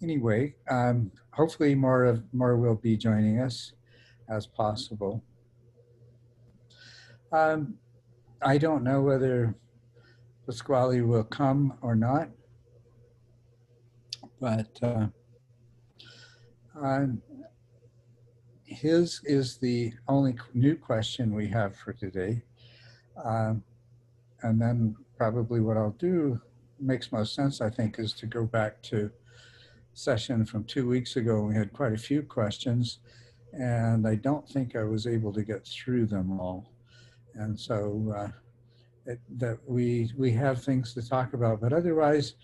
Anyway, hopefully more will be joining us as possible. I don't know whether Pasquale will come or not, but his is the only new question we have for today. And then probably what I'll do, makes most sense, I think, is to go back to session from 2 weeks ago. We had quite a few questions, and I don't think I was able to get through them all. And so that we have things to talk about, but otherwise,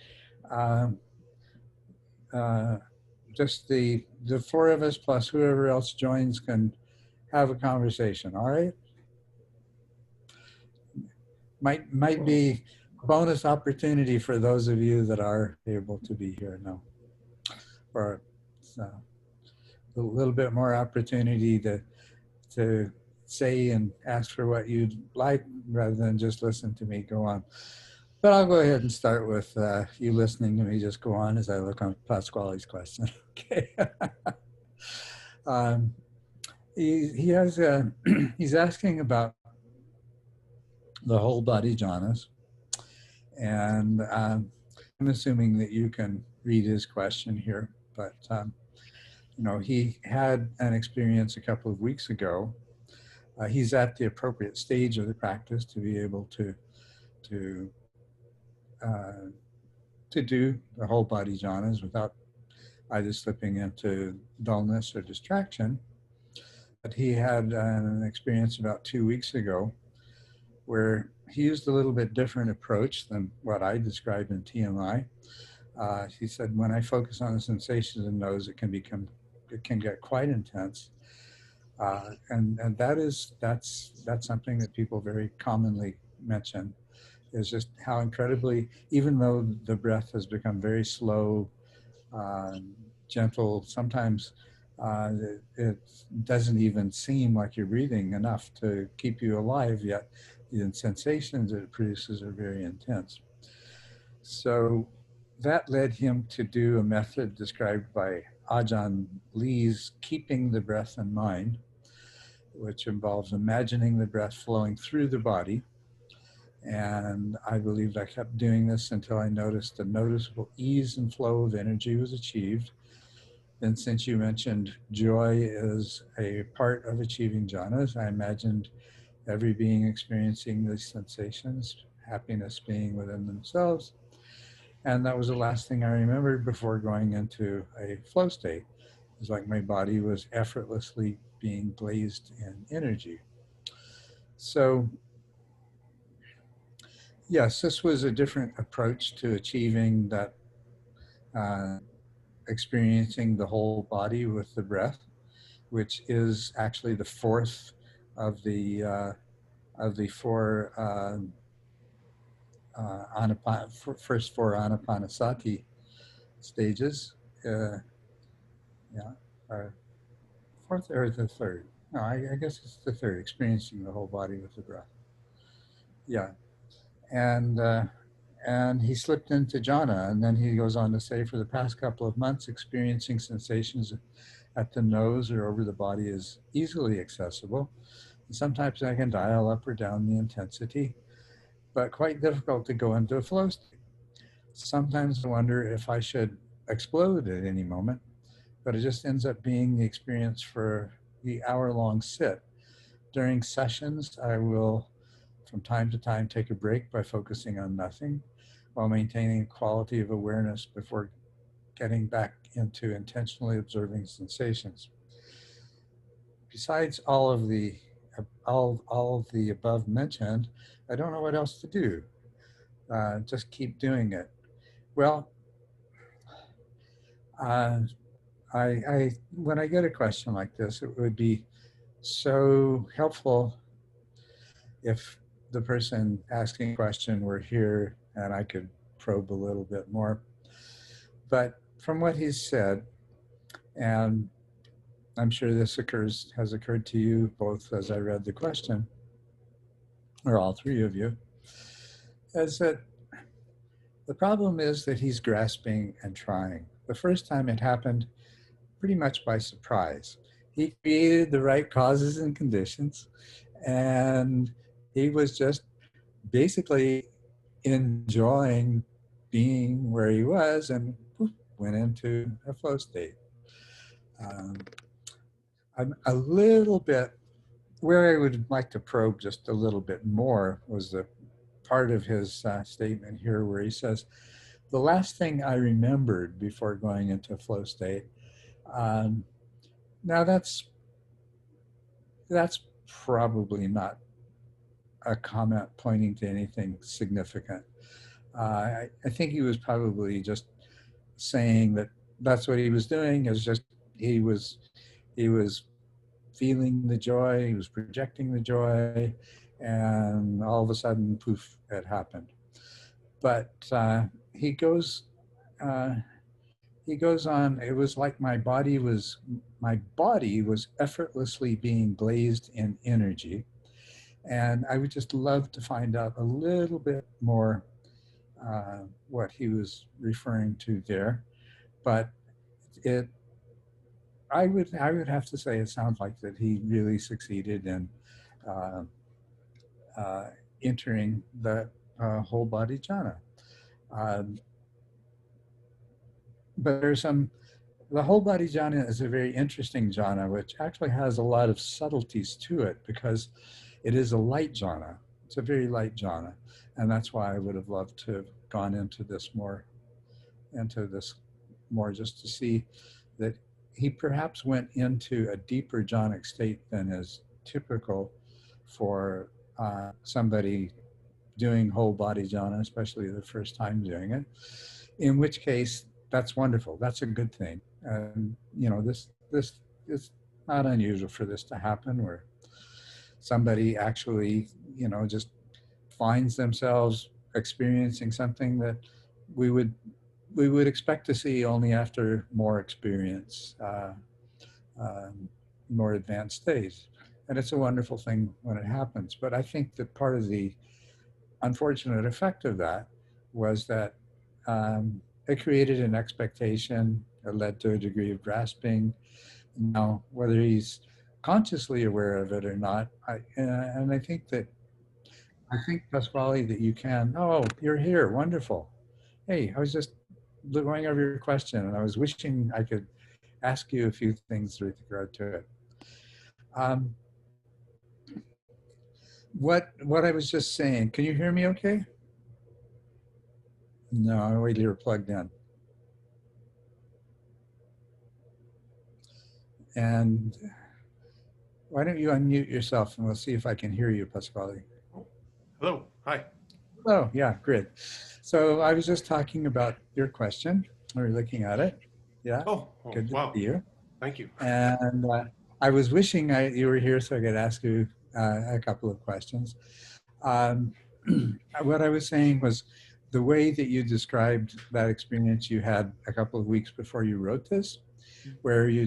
just the four of us plus whoever else joins can have a conversation. All right. Might be bonus opportunity for those of you that are able to be here now, or a little bit more opportunity to say and ask for what you'd like rather than just listen to me go on. But I'll go ahead and start with you listening to me just go on as I look on Pasquale's question. Okay. He has he's asking about the whole body jhanas, and I'm assuming that you can read his question here, but you know, he had an experience a couple of weeks ago. He's at the appropriate stage of the practice to be able to do the whole body jhanas without either slipping into dullness or distraction. But he had an experience about 2 weeks ago where he used a little bit different approach than what I described in TMI. He said, when I focus on the sensations and nose, it can get quite intense. And that's something that people very commonly mention, is just how incredibly, even though the breath has become very slow, gentle, sometimes it doesn't even seem like you're breathing enough to keep you alive, yet the sensations that it produces are very intense. So that led him to do a method described by Ajahn Lee's keeping the breath in mind, which involves imagining the breath flowing through the body. And I believed I kept doing this until I noticed a noticeable ease and flow of energy was achieved. And since you mentioned joy is a part of achieving jhanas, I imagined every being experiencing these sensations, happiness being within themselves. And that was the last thing I remembered before going into a flow state. It was like my body was effortlessly being blazed in energy. So yes, this was a different approach to achieving that, experiencing the whole body with the breath, which is actually the fourth of the four first four anapanasati stages. Yeah, or fourth or the third. No, I guess it's the third, experiencing the whole body with the breath. Yeah, and he slipped into jhana, and then he goes on to say, for the past couple of months, experiencing sensations at the nose or over the body is easily accessible. And sometimes I can dial up or down the intensity, but quite difficult to go into a flow state. Sometimes I wonder if I should explode at any moment, but it just ends up being the experience for the hour-long sit. During sessions, I will, from time to time, take a break by focusing on nothing while maintaining quality of awareness before getting back into intentionally observing sensations. Besides all of the above mentioned, I don't know what else to do. Just keep doing it. Well, I when I get a question like this, it would be so helpful if the person asking the question were here and I could probe a little bit more. But from what he's said, and I'm sure this has occurred to you both as I read the question, or all three of you, is that the problem is that he's grasping and trying. the first time it happened pretty much by surprise. He created the right causes and conditions, and he was just basically enjoying being where he was and went into a flow state. Um, I'm a little bit, where I would like to probe just a little bit more was the part of his statement here where he says, the last thing I remembered before going into a flow state. Now that's probably not a comment pointing to anything significant. I think he was probably just saying that that's what he was doing. Is just he was he was feeling the joy, he was projecting the joy, and all of a sudden, poof, it happened. But he goes uh, he goes on. It was like my body was effortlessly being glazed in energy, and I would just love to find out a little bit more what he was referring to there. But it, I would have to say it sounds like that he really succeeded in uh, uh, entering the whole body jhana. Um, but there's some the whole body jhana is a very interesting jhana, which actually has a lot of subtleties to it because it is a light jhana. It's a very light jhana, and that's why I would have loved to have gone into this more just to see that he perhaps went into a deeper jhanic state than is typical for somebody doing whole body jhana, especially the first time doing it. In which case, that's wonderful. That's a good thing. And this is not unusual for this to happen, where somebody actually just finds themselves experiencing something that we would we would expect to see only after more experience, more advanced stage. And it's a wonderful thing when it happens. But I think that part of the unfortunate effect of that was that it created an expectation. It led to a degree of grasping. Now, whether he's consciously aware of it or not, and I think Pasquale that you can. Oh, you're here, wonderful. Hey, I was just going over your question, and I was wishing I could ask you a few things with regard to it. Um, what I was just saying, can you hear me okay? No, wait, you're plugged in. And why don't you unmute yourself and we'll see if I can hear you, Pasquale. Hello, hi. Oh, yeah, great. So I was just talking about your question. We were looking at it. Yeah, good to Wow. see you. Thank you. And I was wishing you were here so I could ask you a couple of questions. What I was saying was the way that you described that experience you had a couple of weeks before you wrote this, where you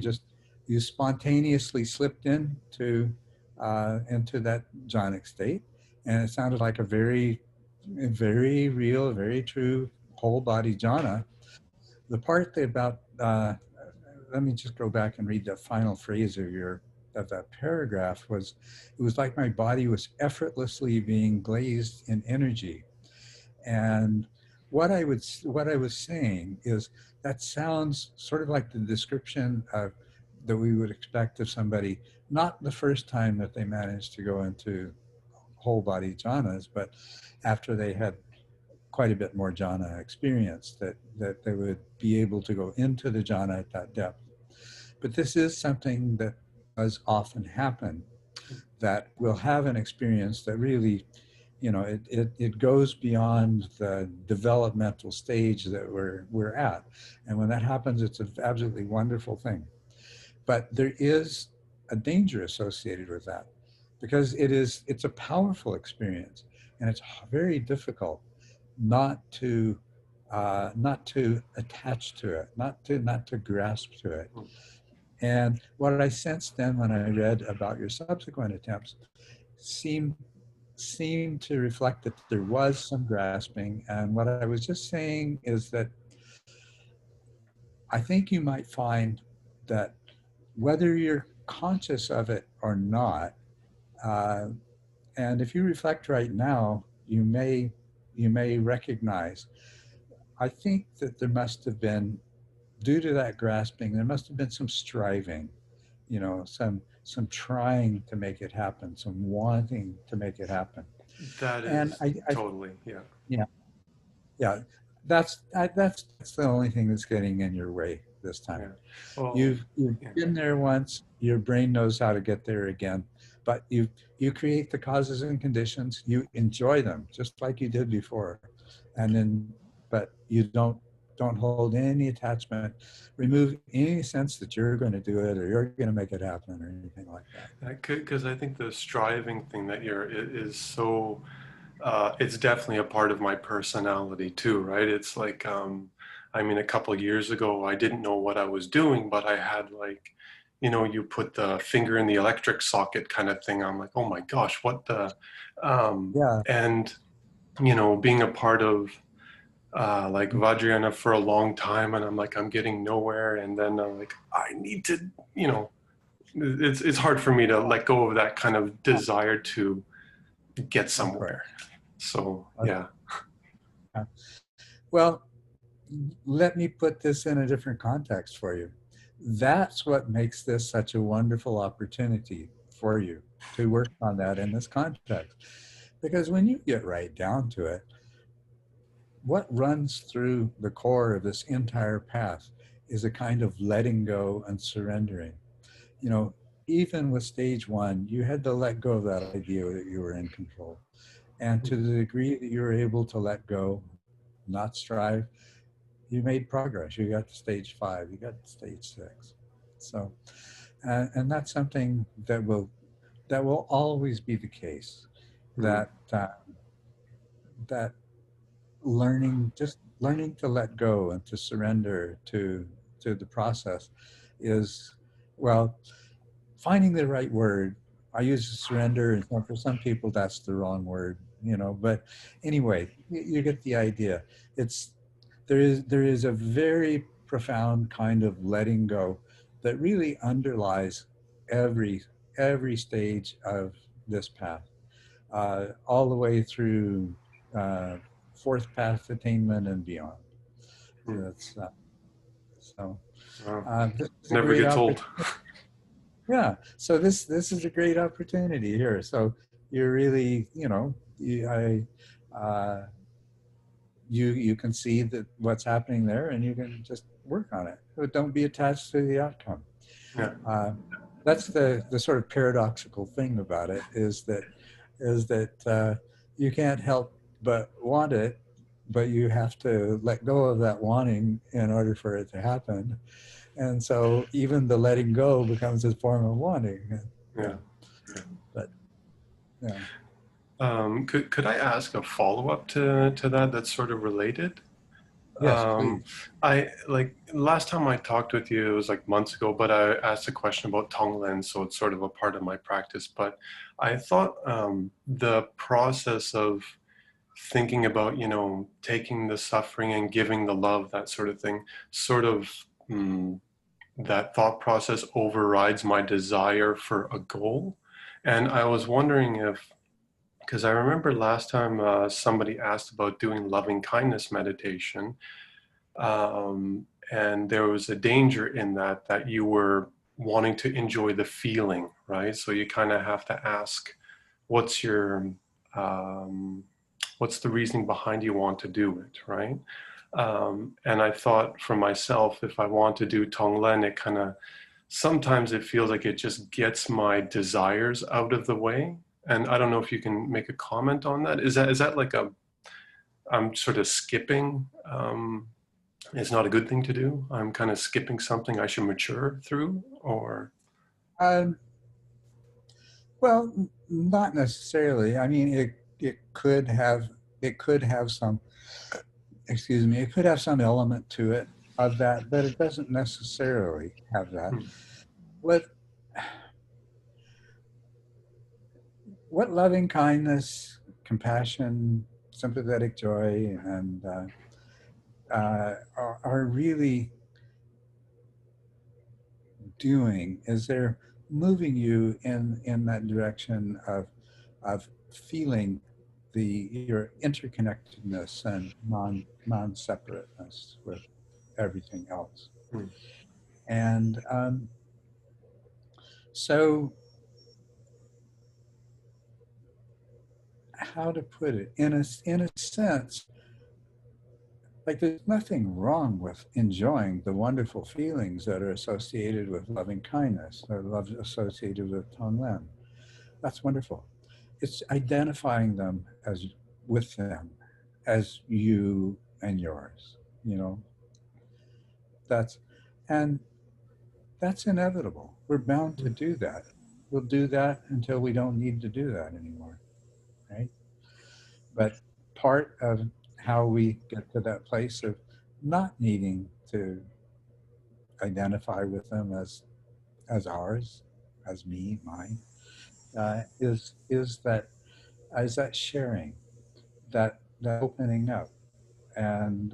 spontaneously slipped into that jhanic state, and it sounded like a very real, very true whole body jhana. The part about let me just go back and read the final phrase of that paragraph was, it was like my body was effortlessly being glazed in energy. And what I was saying is that sounds sort of like the description that we would expect of somebody, not the first time that they managed to go into whole body jhanas, but after they had quite a bit more jhana experience, that they would be able to go into the jhana at that depth. But this is something that does often happen, that we'll have an experience that really, it goes beyond the developmental stage that we're at. And when that happens, it's an absolutely wonderful thing. But there is a danger associated with that, because it's a powerful experience, and it's very difficult not to attach to it, not to grasp to it. And what I sensed then when I read about your subsequent attempts seemed to reflect that there was some grasping. And what I was just saying is that I think you might find that whether you're conscious of it or not, uh, and if you reflect right now, you may recognize. I think that there must have been, due to that grasping, there must have been some striving, some trying to make it happen, some wanting to make it happen. That And is totally, yeah. yeah, yeah, that's the only thing that's getting in your way this time. Yeah. Well, You've yeah. been there once. Your brain knows how to get there again, but you create the causes and conditions. You enjoy them just like you did before, and then but you don't hold any attachment. Remove any sense that you're going to do it or you're going to make it happen or anything like that. Because I think the striving thing that is so, it's definitely a part of my personality too, right? It's like, I mean, a couple of years ago, I didn't know what I was doing, but I had like, you put the finger in the electric socket kind of thing. I'm like, oh my gosh, what the, Yeah, and, being a part of like Vajrayana for a long time, and I'm like, I'm getting nowhere. And then I'm like, I need to, you know, it's hard for me to let go of that kind of desire to get okay. somewhere. So Okay. yeah. Well, let me put this in a different context for you. That's what makes this such a wonderful opportunity for you to work on that in this context. Because when you get right down to it, what runs through the core of this entire path is a kind of letting go and surrendering. You know, even with stage one, you had to let go of that idea that you were in control. And to the degree that you were able to let go, not strive, you made progress. You got to stage five, you got to stage six. So, and that's something that will always be the case. Mm, That that just learning to let go and to surrender to the process is, well, finding the right word. I use surrender, and for some people that's the wrong word, but anyway, you get the idea. It's there is a very profound kind of letting go that really underlies every every stage of this path, all the way through uh, fourth path attainment and beyond. mm. That's so. Wow. This is a Never great gets opportunity. old. Yeah. So this is a great opportunity here. So you're really, uh, you can see that what's happening there, and you can just work on it. But don't be attached to the outcome. Yeah. Uh, that's the sort of paradoxical thing about it is that you can't help but want it, but you have to let go of that wanting in order for it to happen. And so even the letting go becomes a form of wanting. Yeah. Yeah, but yeah. Could I ask a follow-up to that that's sort of related? Yes, Um, please. I like last time I talked with you, it was like months ago, but I asked a question about Tonglen, so it's sort of a part of my practice. But I thought the process of thinking about, taking the suffering and giving the love, that sort of thing, sort of that thought process overrides my desire for a goal. And I was wondering if, because I remember last time somebody asked about doing loving kindness meditation, and there was a danger in that you were wanting to enjoy the feeling, right? So you kind of have to ask, what's your um, what's the reasoning behind you want to do it, right? And I thought for myself, if I want to do Tonglen, it kind of sometimes it feels like it just gets my desires out of the way. And I don't know if you can make a comment on that. Is that like I'm sort of skipping? It's not a good thing to do. I'm kind of skipping something I should mature through, or Um, well, not necessarily. I mean, it could have some, excuse me, it could have some element to it of that, but it doesn't necessarily have that. hmm, What what loving kindness, compassion, sympathetic joy, and are really. doing is they're moving you in that direction of feeling your interconnectedness and non-separateness with everything else. Mm. And so, how to put it? In a sense, like there's nothing wrong with enjoying the wonderful feelings that are associated with loving kindness or love associated with Tonglen. That's wonderful. It's identifying them as with them as you and yours, you know. That's and that's inevitable. We're bound to Mm. do that. We'll do that until we don't need to do that anymore, right? But part of how we get to that place of not needing to identify with them as ours, as me, mine, is that sharing, that opening up, and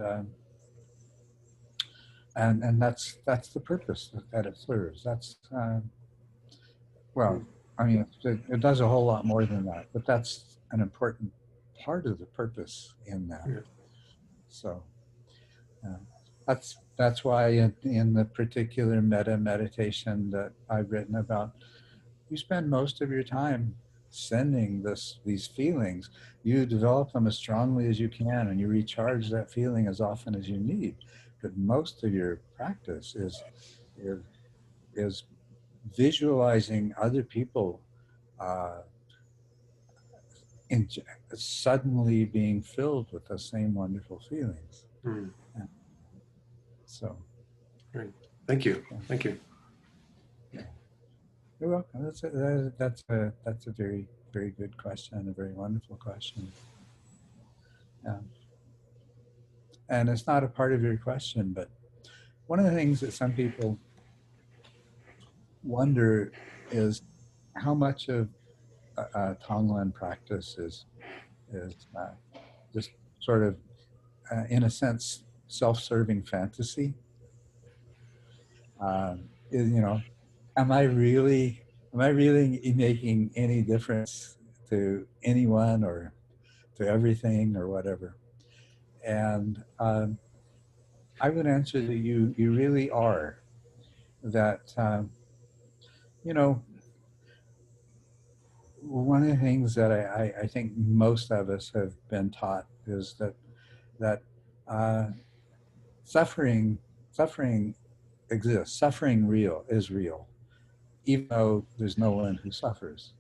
and that's the purpose that it serves. That's well, Mm. I mean, it does a whole lot more than that, but that's an important part of the purpose in that. Yeah. So uh, that's why in the particular metta meditation that I've written about, you spend most of your time sending these feelings. You develop them as strongly as you can, and you recharge that feeling as often as you need. But most of your practice is, is visualizing other people uh, in, suddenly being filled with the same wonderful feelings. Mm. And so, Great. Thank you. yeah, Thank you. yeah. You're welcome. That's a very very good question, a very wonderful question. Yeah. And it's not a part of your question, but one of the things that some people wonder is how much of Tonglen practice is just sort of, in a sense, self-serving fantasy. You know, am I really making any difference to anyone or to everything or whatever? And I would answer that you really are. That you know, one of the things that I think most of us have been taught is that uh, suffering suffering exists. Suffering is real, even though there's no one who suffers.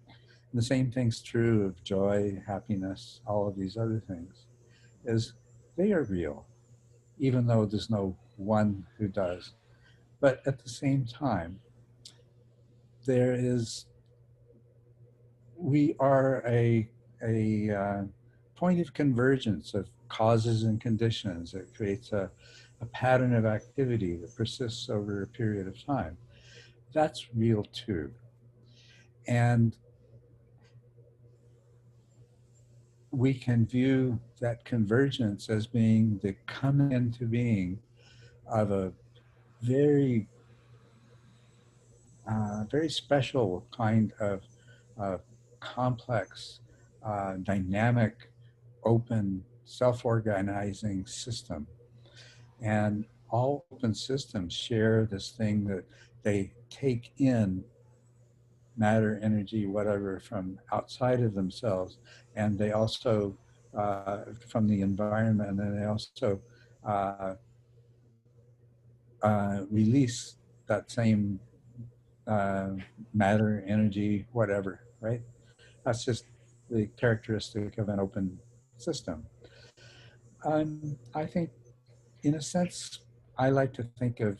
And the same thing's true of joy, happiness, all of these other things. Is they are real, even though there's no one who does. But at the same time, there is we are a point of convergence of causes and conditions that creates a pattern of activity that persists over a period of time. That's real too. And we can view that convergence as being the coming into being of a very, very special kind of complex, dynamic, open, self-organizing system. And all open systems share this thing that they take in matter, energy, whatever, from outside of themselves, and they also from the environment, and then they also uh, release that same uh, matter, energy, whatever. Right? That's just the characteristic of an open system. I think, in a sense, I like to think of,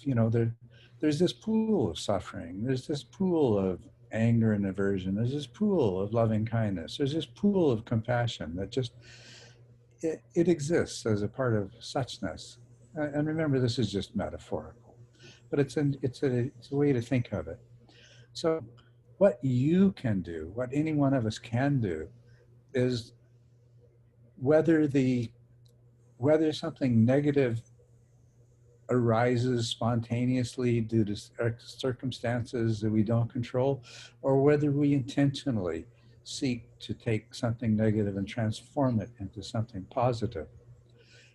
there's this pool of suffering, there's this pool of anger and aversion, there's this pool of loving kindness, there's this pool of compassion that just, it exists as a part of suchness. And remember, this is just metaphorical, but it's a way to think of it. So what you can do, what any one of us can do, is whether the whether something negative arises spontaneously due to circumstances that we don't control, or whether we intentionally seek to take something negative and transform it into something positive.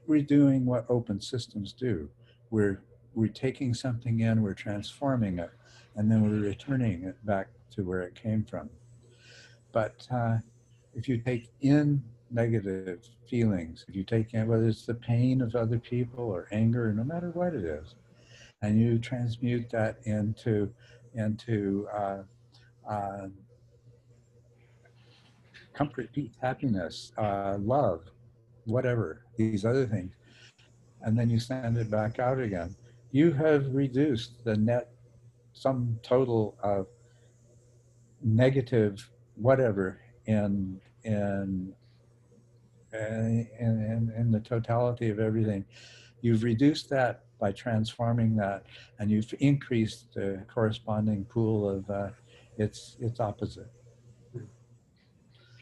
We're doing what open systems do. We're taking something in, we're transforming it, and then we're returning it back to where it came from. But if you take in negative feelings, if you take in whether it's the pain of other people or anger, no matter what it is, and you transmute that into uh, comfort, peace, happiness, love, whatever, these other things, and then you send it back out again, you have reduced the net sum total of negative whatever in the totality of everything. You've reduced that by transforming that, and you've increased the corresponding pool of its opposite.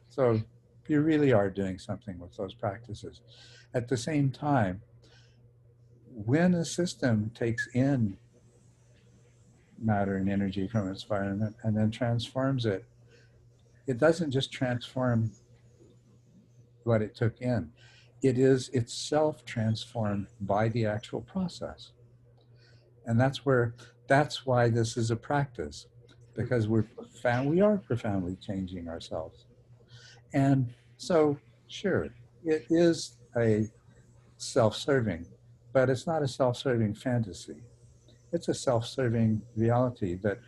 So you really are doing something with those practices. At the same time, when a system takes in matter and energy from its environment and then transforms it, it doesn't just transform what it took in. It is itself transformed by the actual process. And that's why this is a practice, because we are profoundly changing ourselves. And so, sure, it is a self-serving, but it's not a self-serving fantasy. It's a self-serving reality that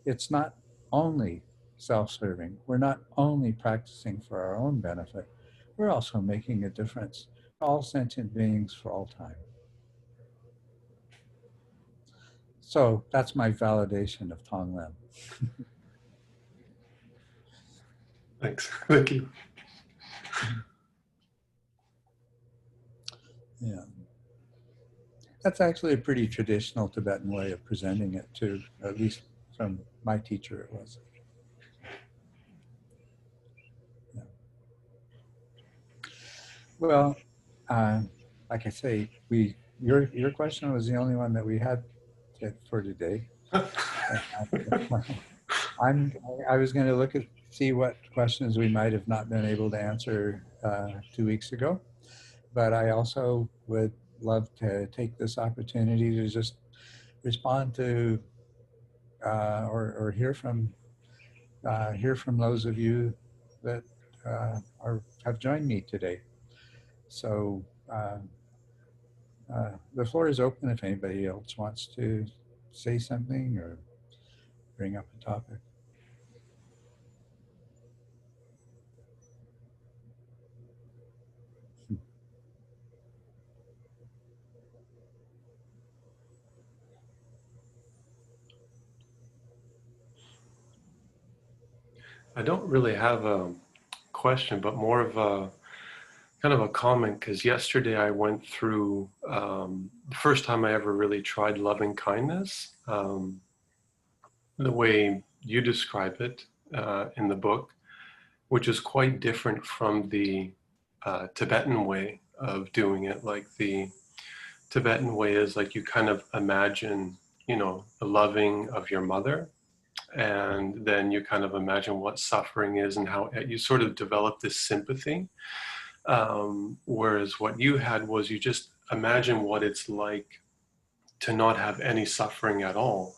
it's not only self-serving. We're not only practicing for our own benefit, we're also making a difference to all sentient beings for all time. So that's my validation of Tonglen. Thanks. Thank you. Yeah. That's actually a pretty traditional Tibetan way of presenting it too, at least from my teacher it was. Yeah. Well, like I say, your question was the only one that we had for today. I was going to look at see what questions we might have not been able to answer 2 weeks ago, but I also would love to take this opportunity to just respond to or hear from those of you that have joined me today. So the floor is open if anybody else wants to say something or bring up a topic. I don't really have a question, but more of a kind of a comment, because yesterday I went through the first time I ever really tried loving kindness, the way you describe it in the book, which is quite different from the Tibetan way of doing it. Like the Tibetan way is like you kind of imagine, the loving of your mother, and then you kind of imagine what suffering is and how you sort of develop this sympathy. Whereas what you had was you just imagine what it's like to not have any suffering at all.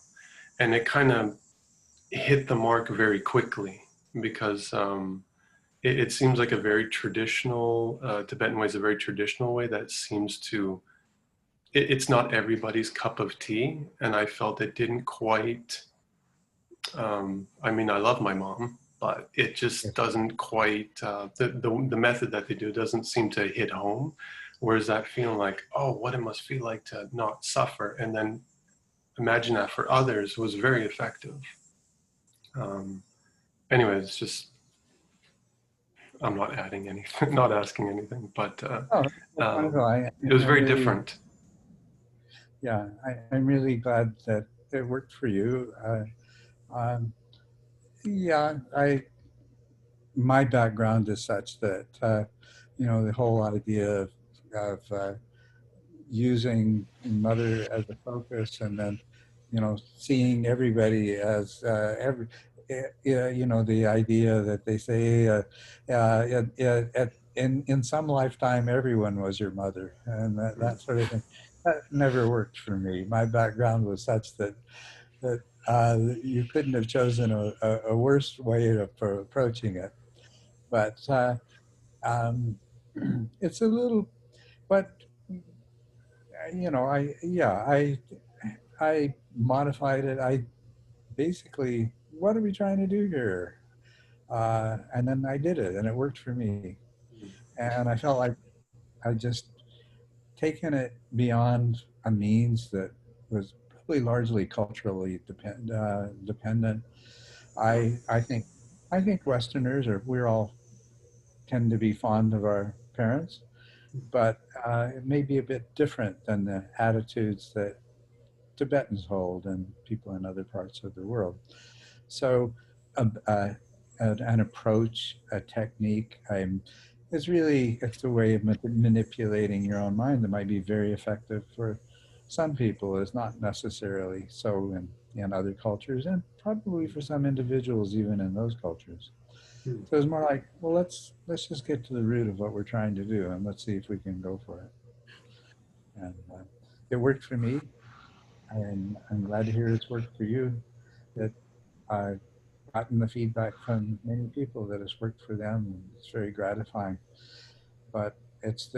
And it kind of hit the mark very quickly because it seems like a very traditional, Tibetan way is a very traditional way that seems to, it's not everybody's cup of tea. And I felt it didn't quite, I mean, I love my mom, but it just doesn't quite, the method that they do doesn't seem to hit home. Whereas that feeling like, oh, what it must feel like to not suffer, and then imagine that for others was very effective. Anyway, it's just, I'm not adding anything, not asking anything, but it was very different. Yeah, I'm really glad that it worked for you. Yeah, my background is such that the whole idea of using mother as a focus, and then, seeing everybody as the idea that they say in some lifetime everyone was your mother, and that sort of thing. That never worked for me. My background was such that you couldn't have chosen a worse way of approaching it. But um, it's a little, but I modified it. I basically, what are we trying to do here? And then I did it, and it worked for me. And I felt like I just taken it beyond a means that was probably largely culturally dependent. I think Westerners, or we're all, tend to be fond of our parents, but it may be a bit different than the attitudes that Tibetans hold and people in other parts of the world. So, an approach, a technique, it's a way of manipulating your own mind that might be very effective for some people, is not necessarily so in other cultures, and probably for some individuals even in those cultures. So it's more like, well, let's just get to the root of what we're trying to do, and let's see if we can go for it. And it worked for me, and I'm glad to hear it's worked for you. That I've gotten the feedback from many people that it's worked for them, and it's very gratifying. But it's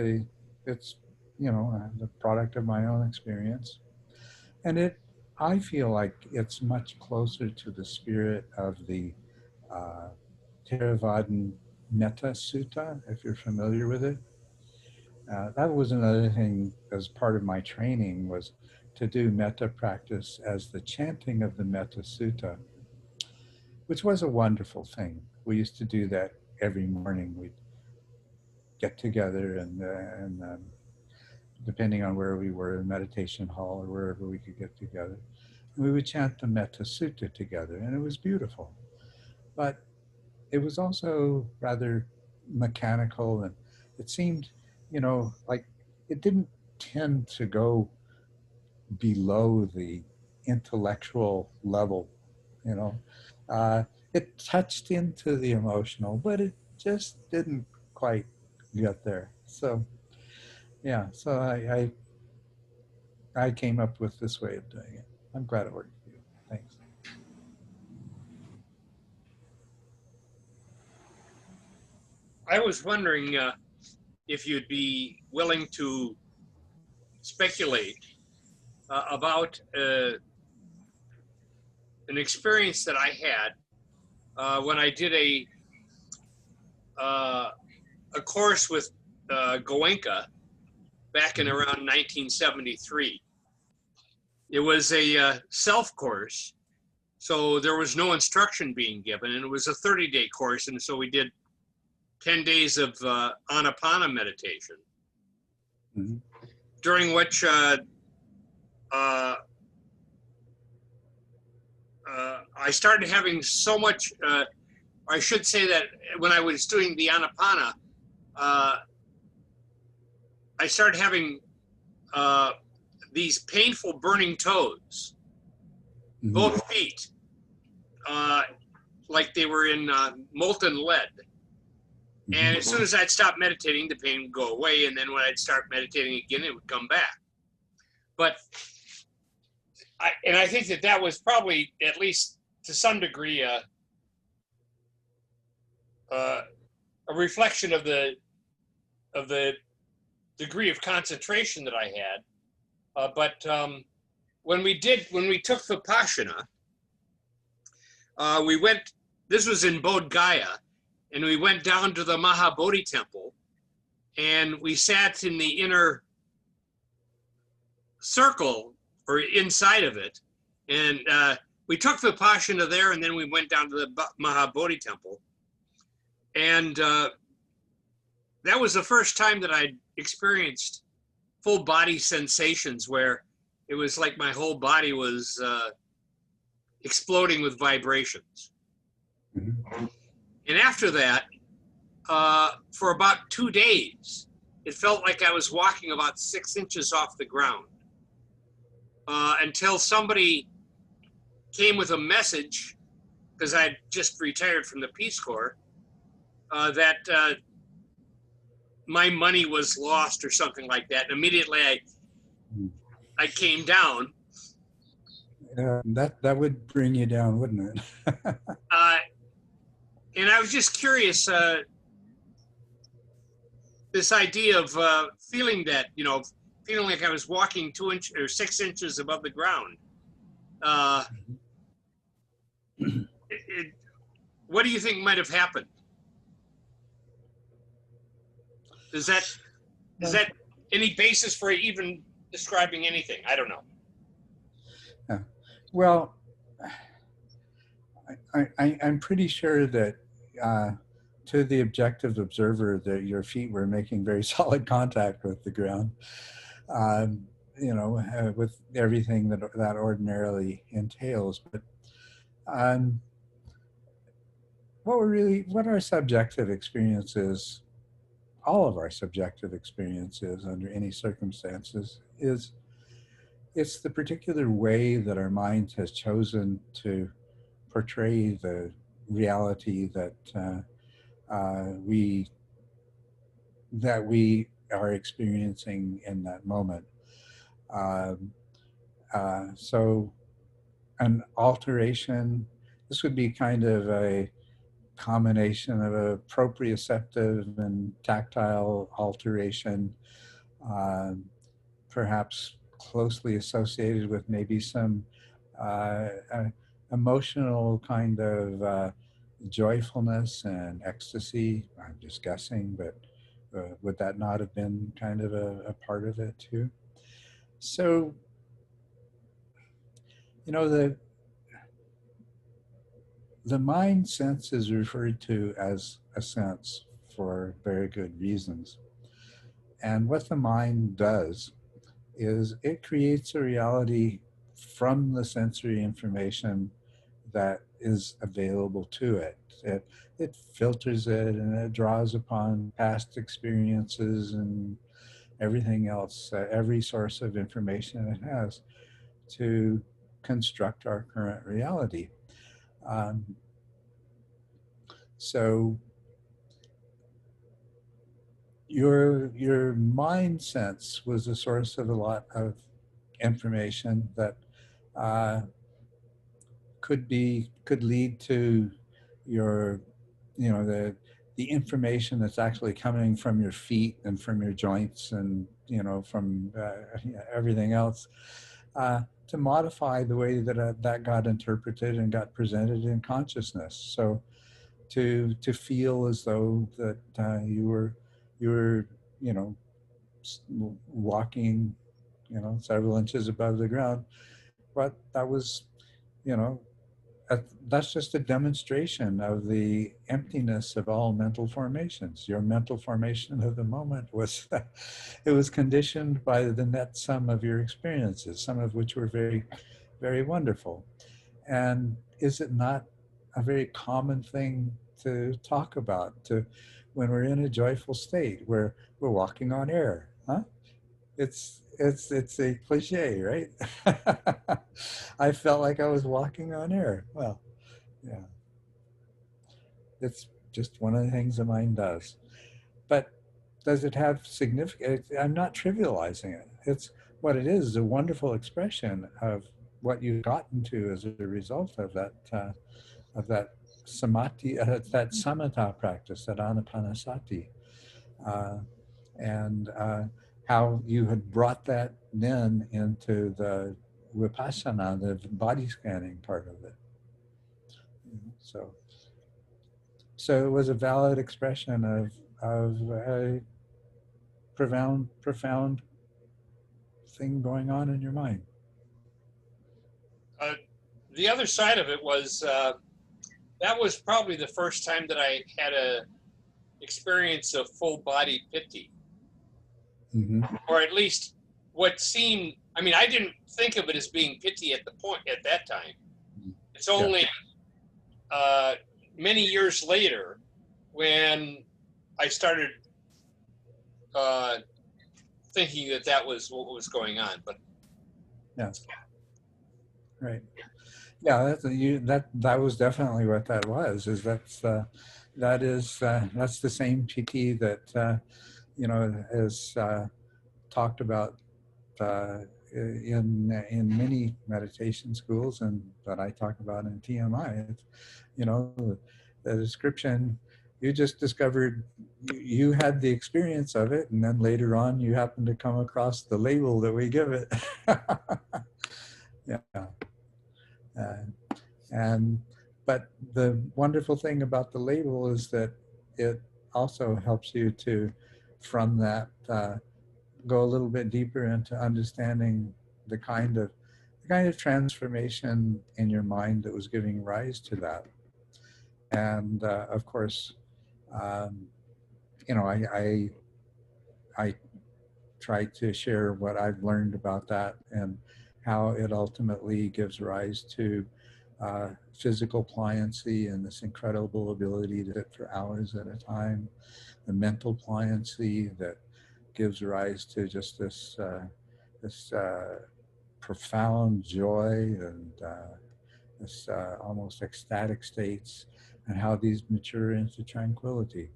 it's the product of my own experience, and I feel like it's much closer to the spirit of the uh, Theravadin Metta Sutta, if you're familiar with it. That was another thing as part of my training, was to do metta practice as the chanting of the Metta Sutta, which was a wonderful thing. We used to do that every morning. We'd get together and depending on where we were, in meditation hall or wherever we could get together, we would chant the Metta Sutta together, and it was beautiful. But it was also rather mechanical, and it seemed, like it didn't tend to go below the intellectual level, you know. Uh, it touched into the emotional, but it just didn't quite get there. So yeah, so I came up with this way of doing it. I'm glad it worked for you. Thanks. I was wondering if you'd be willing to speculate about an experience that I had when I did a course with Goenka back in around 1973. It was a self course, so there was no instruction being given, and it was a 30-day course, and so we did 10 days of Anapana meditation, Mm-hmm. during which I started having so much, I should say that when I was doing the Anapana, I started having these painful burning toes, Mm-hmm. both feet, like they were in molten lead. And as soon as I'd stop meditating, the pain would go away. And then when I'd start meditating again, it would come back. But I think that was probably, at least to some degree, a reflection of the degree of concentration that I had. But when we took Vipassana, we went. This was in Bodh Gaya, and we went down to the Mahabodhi temple, and we sat in the inner circle, or inside of it, and we took Vipassana there, and then we went down to the Mahabodhi temple. And that was the first time that I'd experienced full body sensations, where it was like my whole body was exploding with vibrations. Mm-hmm. And after that, for about 2 days, it felt like I was walking about 6 inches off the ground until somebody came with a message, because I had just retired from the Peace Corps, that my money was lost or something like that. And immediately I came down. That would bring you down, wouldn't it? And I was just curious, this idea of feeling that, feeling like I was walking 2 inches or 6 inches above the ground. What do you think might have happened? Is that any basis for even describing anything? I don't know. Yeah. Well, I'm pretty sure that to the objective observer that your feet were making very solid contact with the ground, with everything that ordinarily entails. But what our subjective experiences, all of our subjective experiences under any circumstances, it's the particular way that our mind has chosen to portray the reality that we are experiencing in that moment. So an alteration, this would be kind of a combination of a proprioceptive and tactile alteration, perhaps closely associated with maybe some emotional kind of joyfulness and ecstasy. I'm just guessing, but would that not have been kind of a part of it too? So, the mind sense is referred to as a sense for very good reasons. And what the mind does is it creates a reality from the sensory information that is available to it. It filters it and it draws upon past experiences and everything else, every source of information it has to construct our current reality. So your mind sense was a source of a lot of information that could lead to your, the information that's actually coming from your feet and from your joints and from everything else, to modify the way that that got interpreted and got presented in consciousness. So to feel as though that you were walking several inches above the ground, but that was that's just a demonstration of the emptiness of all mental formations. Your mental formation of the moment was it was conditioned by the net sum of your experiences, some of which were very, very wonderful. And is it not a very common thing to talk about when we're in a joyful state, where we're walking on air, huh? It's a cliche, right? I felt like I was walking on air. Well, yeah. It's just one of the things the mind does. But does it have significance? I'm not trivializing it. It's what it is a wonderful expression of what you've gotten to as a result of that samadhi, that samatha practice, that anapanasati. And how you had brought that then into the vipassana, the body scanning part of it. So it was a valid expression of a profound thing going on in your mind. The other side of it was that was probably the first time that I had a experience of full body piti. Mm-hmm. Or at least what seemed, I didn't think of it as being piti at that time. It's only many years later when I started thinking that that was what was going on. But Yeah. Right. Yeah, that was definitely what that was. That's the same PT that is talked about in many meditation schools, and that I talk about in TMI. It's, the description. You just discovered you had the experience of it, and then later on you happen to come across the label that we give it. Yeah. And but the wonderful thing about the label is that it also helps you to, from that, go a little bit deeper into understanding the kind of transformation in your mind that was giving rise to that. And of course, um, I try to share what I've learned about that and how it ultimately gives rise to physical pliancy and this incredible ability to sit for hours at a time, the mental pliancy that gives rise to just this profound joy and this almost ecstatic states, and how these mature into tranquility.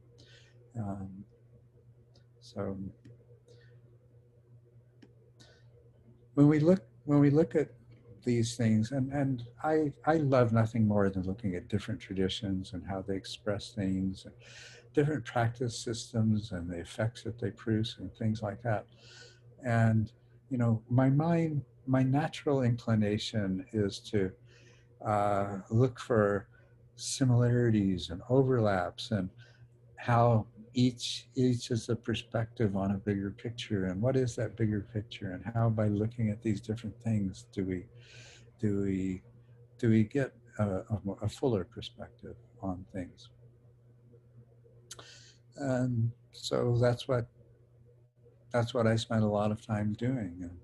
So when we look at these things, and I love nothing more than looking at different traditions and how they express things, and different practice systems and the effects that they produce and things like that. And my natural inclination is to look for similarities and overlaps, and how each is a perspective on a bigger picture, and what is that bigger picture, and how by looking at these different things do we get a fuller perspective on things. And so that's what I spent a lot of time doing, and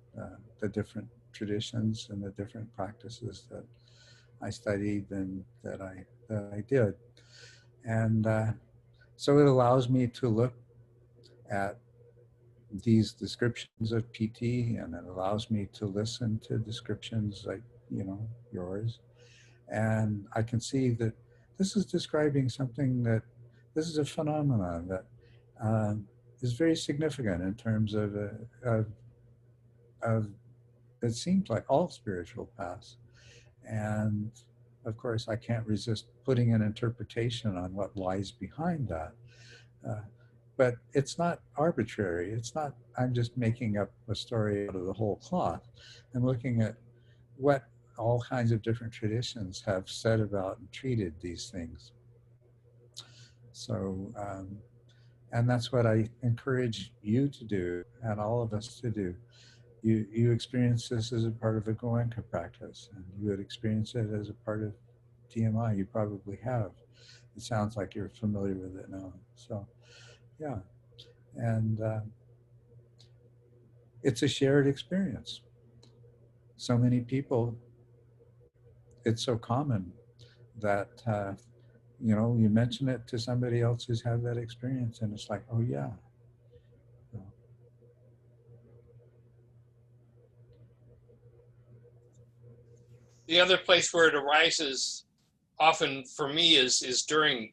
the different traditions and the different practices that I studied and that I did. And so it allows me to look at these descriptions of PT, and it allows me to listen to descriptions like yours, and I can see that this is describing something that this is a phenomenon that is very significant in terms of it seems like all spiritual paths. And of course, I can't resist putting an interpretation on what lies behind that. But it's not arbitrary. It's not, I'm just making up a story out of the whole cloth. I'm looking at what all kinds of different traditions have said about and treated these things. So, and that's what I encourage you to do, and all of us to do. You experience this as a part of a Goenka practice, and you would experience it as a part of TMI. You probably have. It sounds like you're familiar with it now. So, yeah. And it's a shared experience. So many people, it's so common that, you mention it to somebody else who's had that experience, and it's like, oh, yeah. the other place where it arises often for me is doing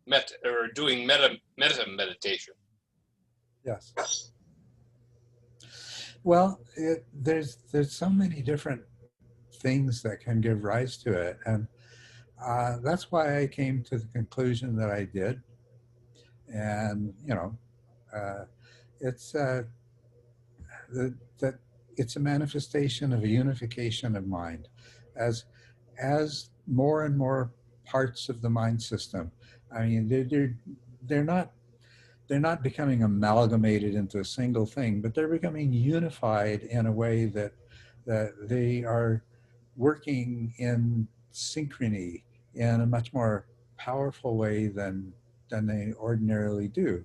meta meditation. Yes. Well, there's so many different things that can give rise to it, and that's why I came to the conclusion that I did. And it's that it's a manifestation of a unification of mind, as more and more parts of the mind system. I mean, they're not becoming amalgamated into a single thing, but they're becoming unified in a way that they are working in synchrony in a much more powerful way than they ordinarily do,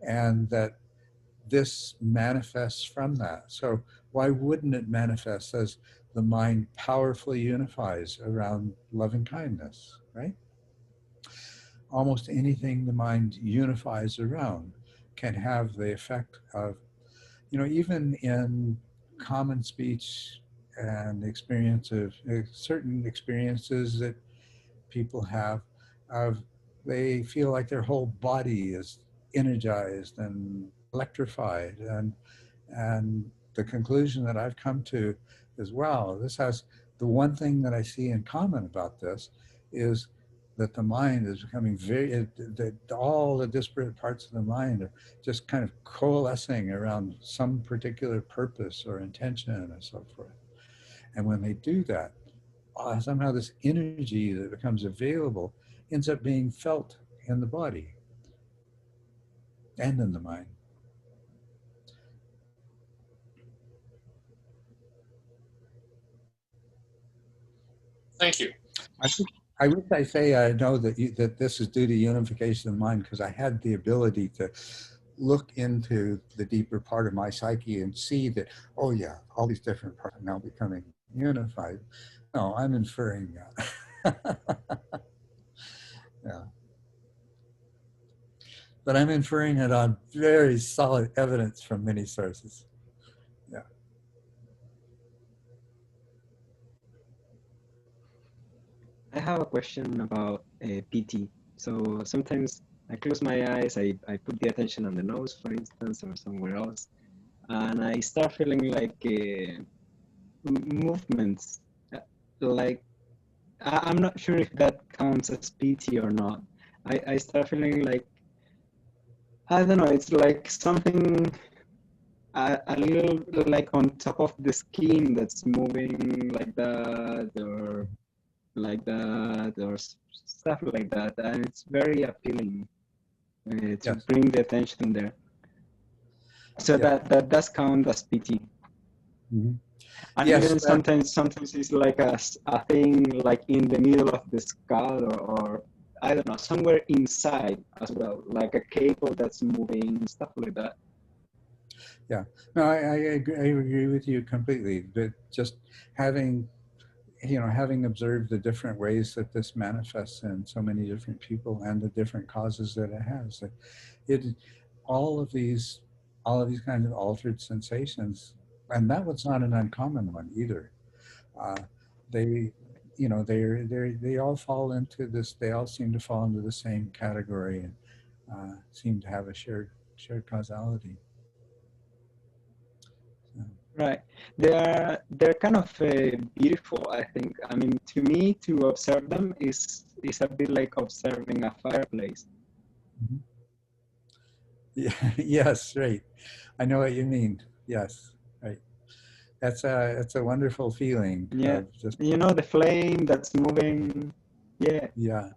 and that this manifests from that. So why wouldn't it manifest as the mind powerfully unifies around loving kindness, right? Almost anything the mind unifies around can have the effect of, even in common speech and experience of certain experiences that people have, of they feel like their whole body is energized and electrified, and the conclusion that I've come to is, wow, this has the one thing that I see in common about this is that the mind is becoming that all the disparate parts of the mind are just kind of coalescing around some particular purpose or intention and so forth. And when they do that, somehow this energy that becomes available ends up being felt in the body and in the mind. Thank you. I wish I say I know that this is due to unification of mind, because I had the ability to look into the deeper part of my psyche and see that, oh yeah, all these different parts are now becoming unified. No, I'm inferring that. Yeah. But I'm inferring it on very solid evidence from many sources. Yeah. I have a question about PT. So sometimes I close my eyes, I put the attention on the nose, for instance, or somewhere else, and I start feeling like movements. Like, I'm not sure if that counts as PT or not. I start feeling like, I don't know, it's like something a little like on top of the skin that's moving like that, or like that, or stuff like that, and it's very appealing to Yes. bring the attention there. So Yeah. that does count as PT. Mm-hmm. And Yes, even sometimes it's like a thing like in the middle of the skull, or I don't know, somewhere inside as well, like a cable that's moving, stuff like that. Yeah, no, I agree with you completely. But just having observed the different ways that this manifests in so many different people and the different causes that it has, all of these kinds of altered sensations, and that was not an uncommon one either. They, they all fall into this. They all seem to fall into the same category and seem to have a shared causality. Right. They're kind of beautiful, I think. I mean, to me, to observe them is a bit like observing a fireplace. Mm-hmm. Yeah, yes, right. I know what you mean. Yes, right. It's a wonderful feeling. Yeah. Of just, The flame that's moving. Yeah. Yeah.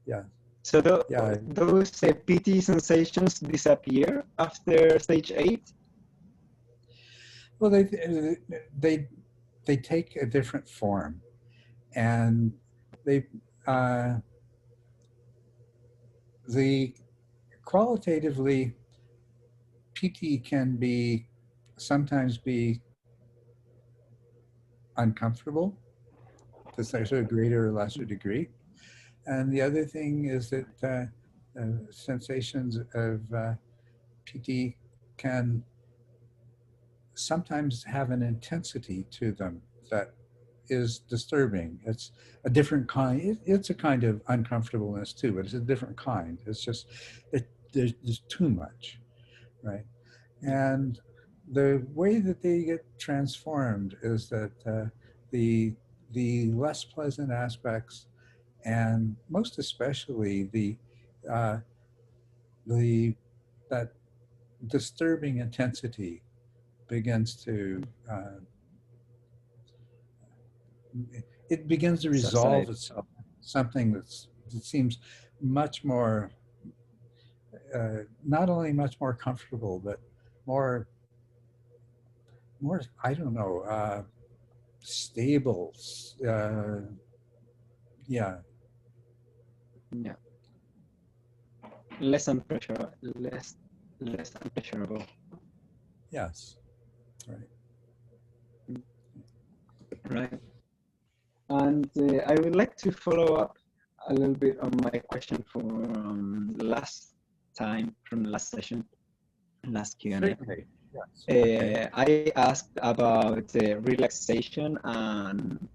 Yeah. So Yeah. those PT sensations disappear after stage 8? Well, they take a different form, and they the qualitatively PT can sometimes be uncomfortable to a greater or lesser degree. And the other thing is that sensations of PT can sometimes have an intensity to them that is disturbing. It's a different kind. It's a kind of uncomfortableness too, but it's a different kind. It's just, there's too much, right? And the way that they get transformed is that the less pleasant aspects, and most especially uh, that disturbing intensity begins to it begins to resolve itself. Something that seems much more not only much more comfortable, but more I don't know, stable. Yeah. Yeah. Less unpleasurable. Yes. Right. Right. And I would like to follow up a little bit on my question for last time from the last session, last Q&A. Certainly. Yes. I asked about relaxation and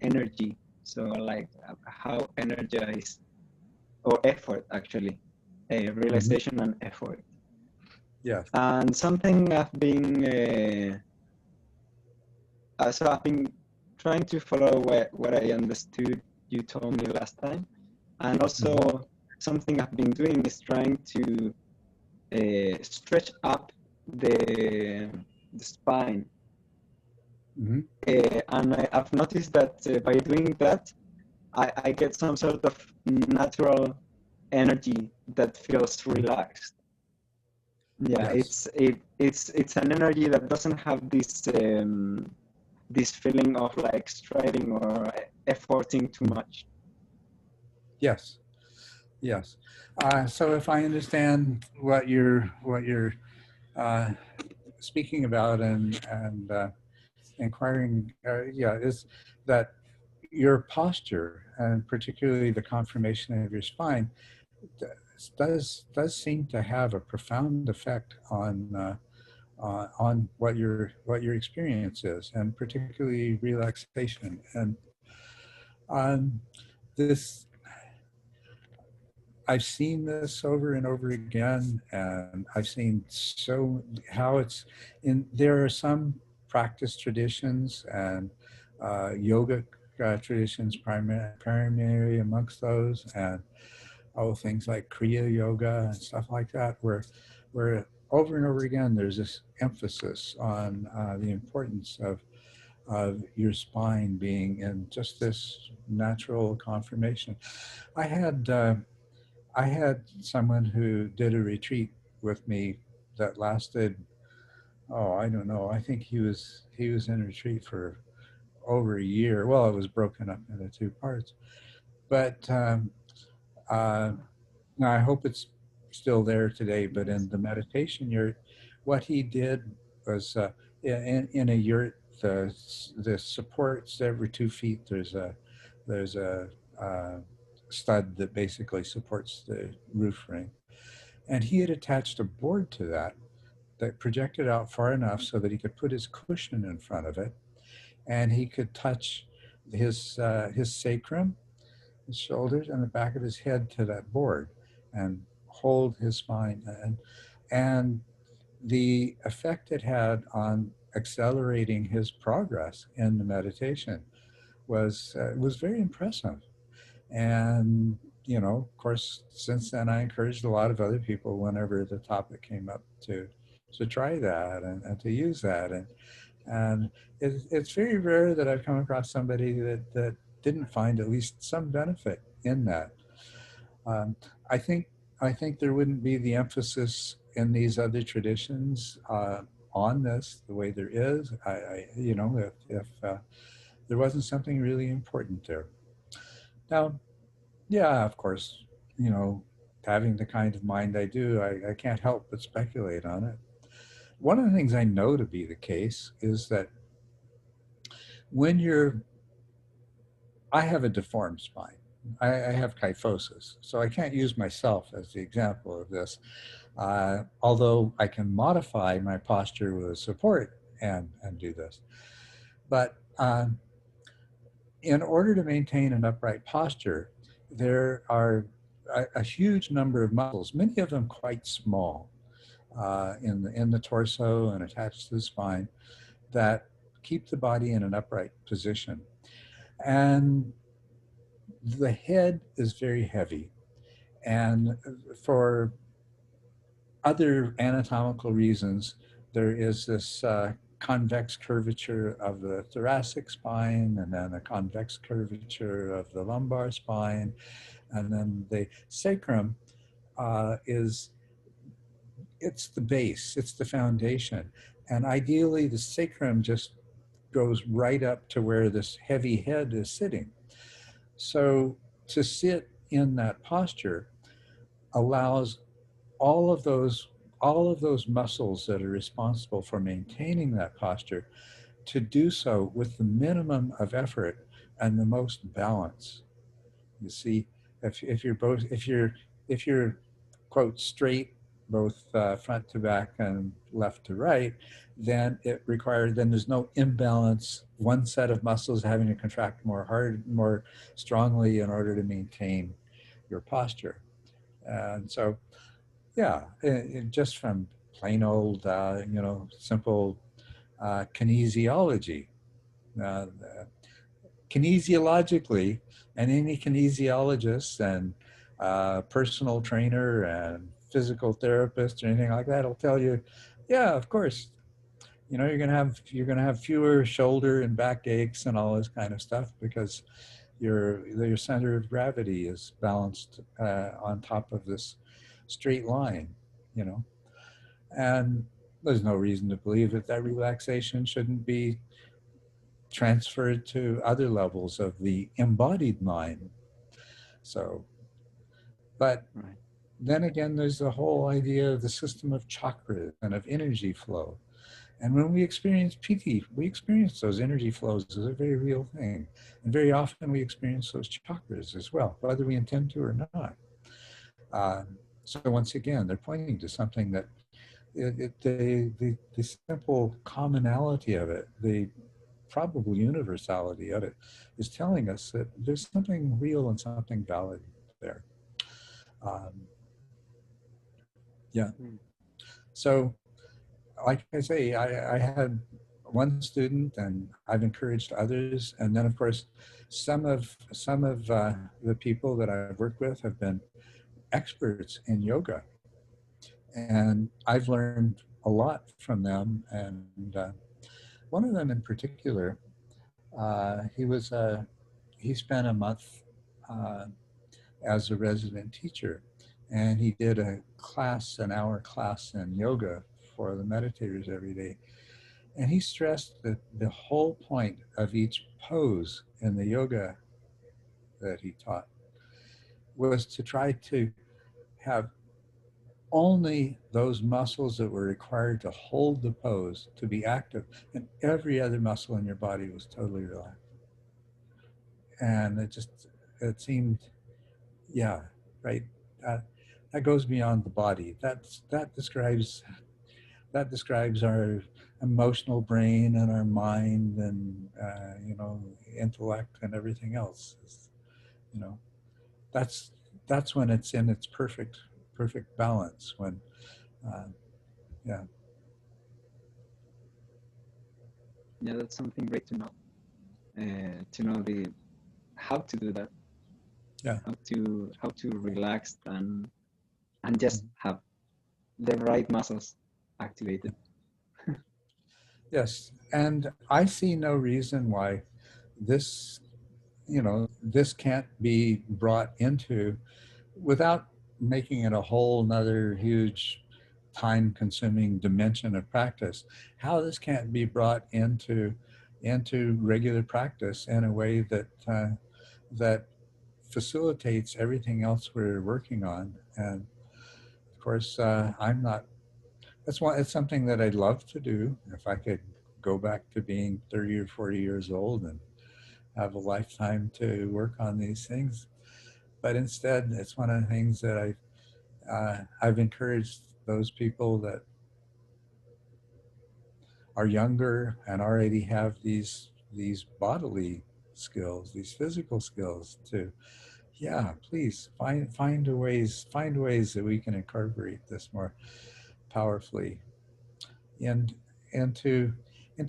energy. So like how energized or effort actually, relaxation and effort. Yes. And something I've been so I've been trying to follow what I understood you told me last time, and also something I've been doing is trying to stretch up the spine. And I've noticed that by doing that, I get some sort of natural energy that feels relaxed. Yeah, Yes. it's an energy that doesn't have this feeling of like striving or efforting too much. Yes. Yes. So if I understand what you're speaking about and inquiring, is that your posture and particularly the conformation of your spine does seem to have a profound effect on what your experience is, and particularly relaxation. And this, I've seen this over and over again, and I've seen how it's in. There are some practice traditions and yoga traditions primary amongst those, and things like Kriya Yoga and stuff like that, where over and over again there's this emphasis on the importance of your spine being in just this natural conformation. I had someone who did a retreat with me that lasted, I don't know, I think he was in retreat for over a year. Well, it was broken up into two parts, but now I hope it's still there today. But in the meditation yurt, what he did was in a yurt, the supports every 2 feet. There's a stud that basically supports the roof ring, and he had attached a board to that projected out far enough so that he could put his cushion in front of it, and he could touch his sacrum, his shoulders, and the back of his head to that board, and hold his spine. And the effect it had on accelerating his progress in the meditation was very impressive. And of course, since then I encouraged a lot of other people whenever the topic came up to try that and to use that. And it's very rare that I've come across somebody that didn't find at least some benefit in that. I think there wouldn't be the emphasis in these other traditions on this the way there is. If there wasn't something really important there. Now, yeah, of course, having the kind of mind I do, I can't help but speculate on it. One of the things I know to be the case is that when I have a deformed spine. I have kyphosis, so I can't use myself as the example of this, although I can modify my posture with support and do this. But in order to maintain an upright posture, there are a huge number of muscles, many of them quite small, in the torso and attached to the spine, that keep the body in an upright position. And the head is very heavy. And for other anatomical reasons, there is this convex curvature of the thoracic spine, and then a convex curvature of the lumbar spine. And then the sacrum it's the base, it's the foundation. And ideally, the sacrum just goes right up to where this heavy head is sitting. So to sit in that posture allows all of those muscles that are responsible for maintaining that posture to do so with the minimum of effort and the most balance. You see, if you're quote, straight, both front to back and left to right, then then there's no imbalance, one set of muscles having to contract more strongly in order to maintain your posture. And so, yeah, just from plain old, simple kinesiology. Uh, Kinesiologically, and any kinesiologist and personal trainer and physical therapist or anything like that will tell you, yeah, of course, you're gonna have fewer shoulder and back aches and all this kind of stuff because your center of gravity is balanced on top of this straight line, you know, and there's no reason to believe that relaxation shouldn't be transferred to other levels of the embodied mind. So, but Right. then again, there's the whole idea of the system of chakras and of energy flow. And when we experience piti, we experience those energy flows as a very real thing. And very often we experience those chakras as well, whether we intend to or not. So once again, they're pointing to something that the simple commonality of it, the probable universality of it, is telling us that there's something real and something valid there. Yeah. So, like I say, I had one student, and I've encouraged others, and then of course, some of the people that I've worked with have been experts in yoga, and I've learned a lot from them. And one of them in particular, he spent a month as a resident teacher, and he did an hour class in yoga for the meditators every day. And he stressed that the whole point of each pose in the yoga that he taught was to try to have only those muscles that were required to hold the pose to be active, and every other muscle in your body was totally relaxed. And it seemed, yeah, right. That goes beyond the body. That describes our emotional brain and our mind and intellect and everything else. You know, that's when it's in its perfect balance. When, yeah. Yeah, that's something great to know. To know how to do that. Yeah. How to relax and just have the right muscles activated. Yes, and I see no reason why this can't be brought into, without making it a whole nother huge time-consuming dimension of practice, how this can't be brought into regular practice in a way that facilitates everything else we're working on. And of course, I'm not. It's something that I'd love to do if I could go back to being 30 or 40 years old and have a lifetime to work on these things. But instead, it's one of the things that I've encouraged those people that are younger and already have these bodily skills, these physical skills, to, yeah, please find ways that we can incorporate this more powerfully and into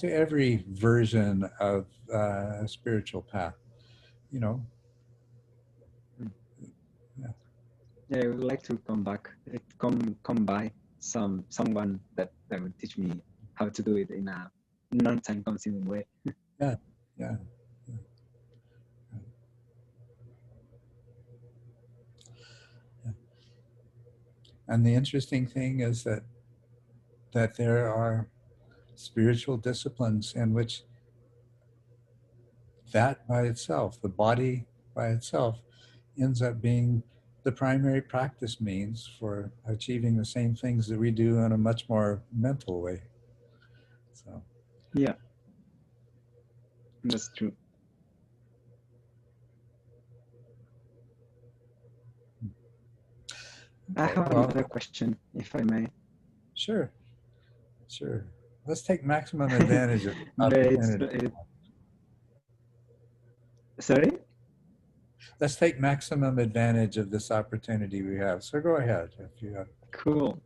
every version of a spiritual path. Yeah. Yeah, I would like to come by someone that would teach me how to do it in a non-time consuming way. Yeah. Yeah. And the interesting thing is that there are spiritual disciplines in which that by itself, the body by itself, ends up being the primary practice means for achieving the same things that we do in a much more mental way. So, yeah, that's true. I Okay, have well, another question, if I may. sure, sure. Let's take maximum advantage of But opportunity. sorry? Let's take maximum advantage of this opportunity we have. So go ahead if you have. Cool.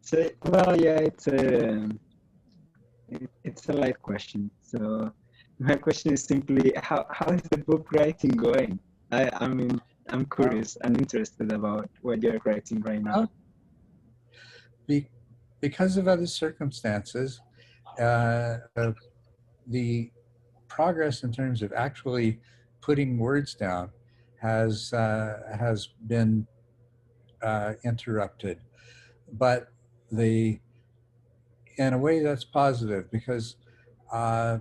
So, well, yeah, it's a life question. So my question is simply, how is the book writing going? I'm curious and interested about what you're writing right now. Well, because of other circumstances, the progress in terms of actually putting words down has been interrupted, but in a way that's positive because uh,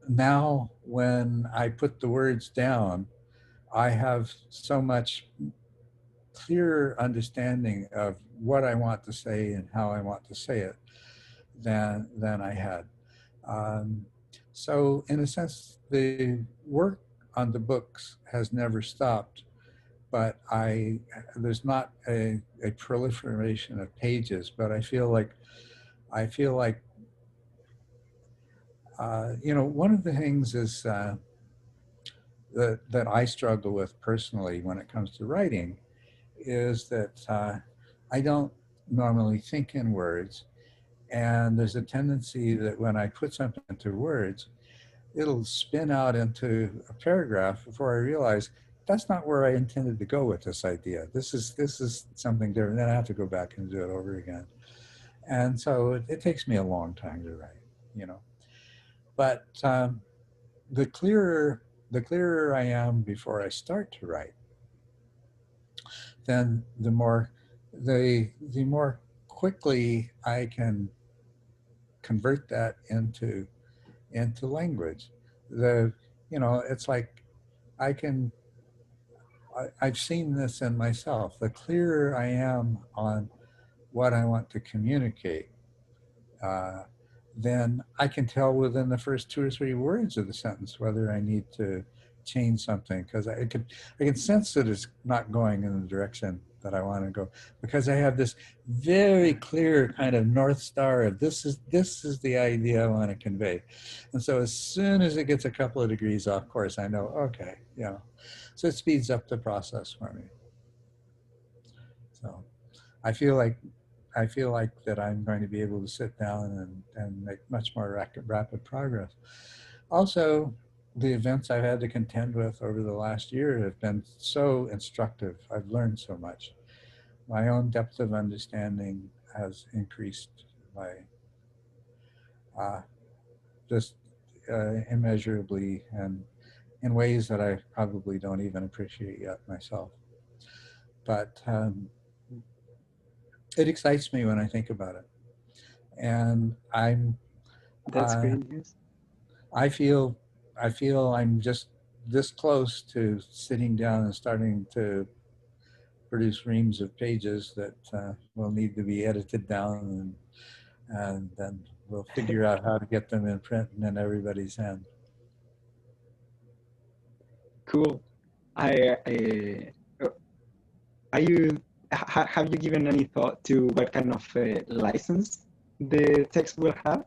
now when I put the words down, I have so much clearer understanding of what I want to say and how I want to say it than I had. Um, so in a sense, the work on the books has never stopped, but there's not a proliferation of pages, but I feel like one of the things is that I struggle with personally when it comes to writing is that I don't normally think in words. And there's a tendency that when I put something into words, it'll spin out into a paragraph before I realize that's not where I intended to go with this idea. This is something different. Then I have to go back and do it over again. And so it takes me a long time to write. But the clearer I am before I start to write, then the more quickly I can convert that into language. It's like I can. I've seen this in myself. The clearer I am on what I want to communicate, uh, then I can tell within the first 2 or 3 words of the sentence whether I need to change something because I can sense that it's not going in the direction that I want to go because I have this very clear kind of North Star of this is the idea I want to convey. And so as soon as it gets a couple of degrees off course, I know, okay, so it speeds up the process for me. So I feel like that I'm going to be able to sit down and make much more rapid progress. Also, the events I've had to contend with over the last year have been so instructive. I've learned so much. My own depth of understanding has increased by uh, just immeasurably and in ways that I probably don't even appreciate yet myself. But it excites me when I think about it. And That's uh, great news. I feel I'm just this close to sitting down and starting to produce reams of pages that will need to be edited down, and then we'll figure out how to get them in print and in everybody's hand. Cool. Are you have you given any thought to what kind of license the text will have?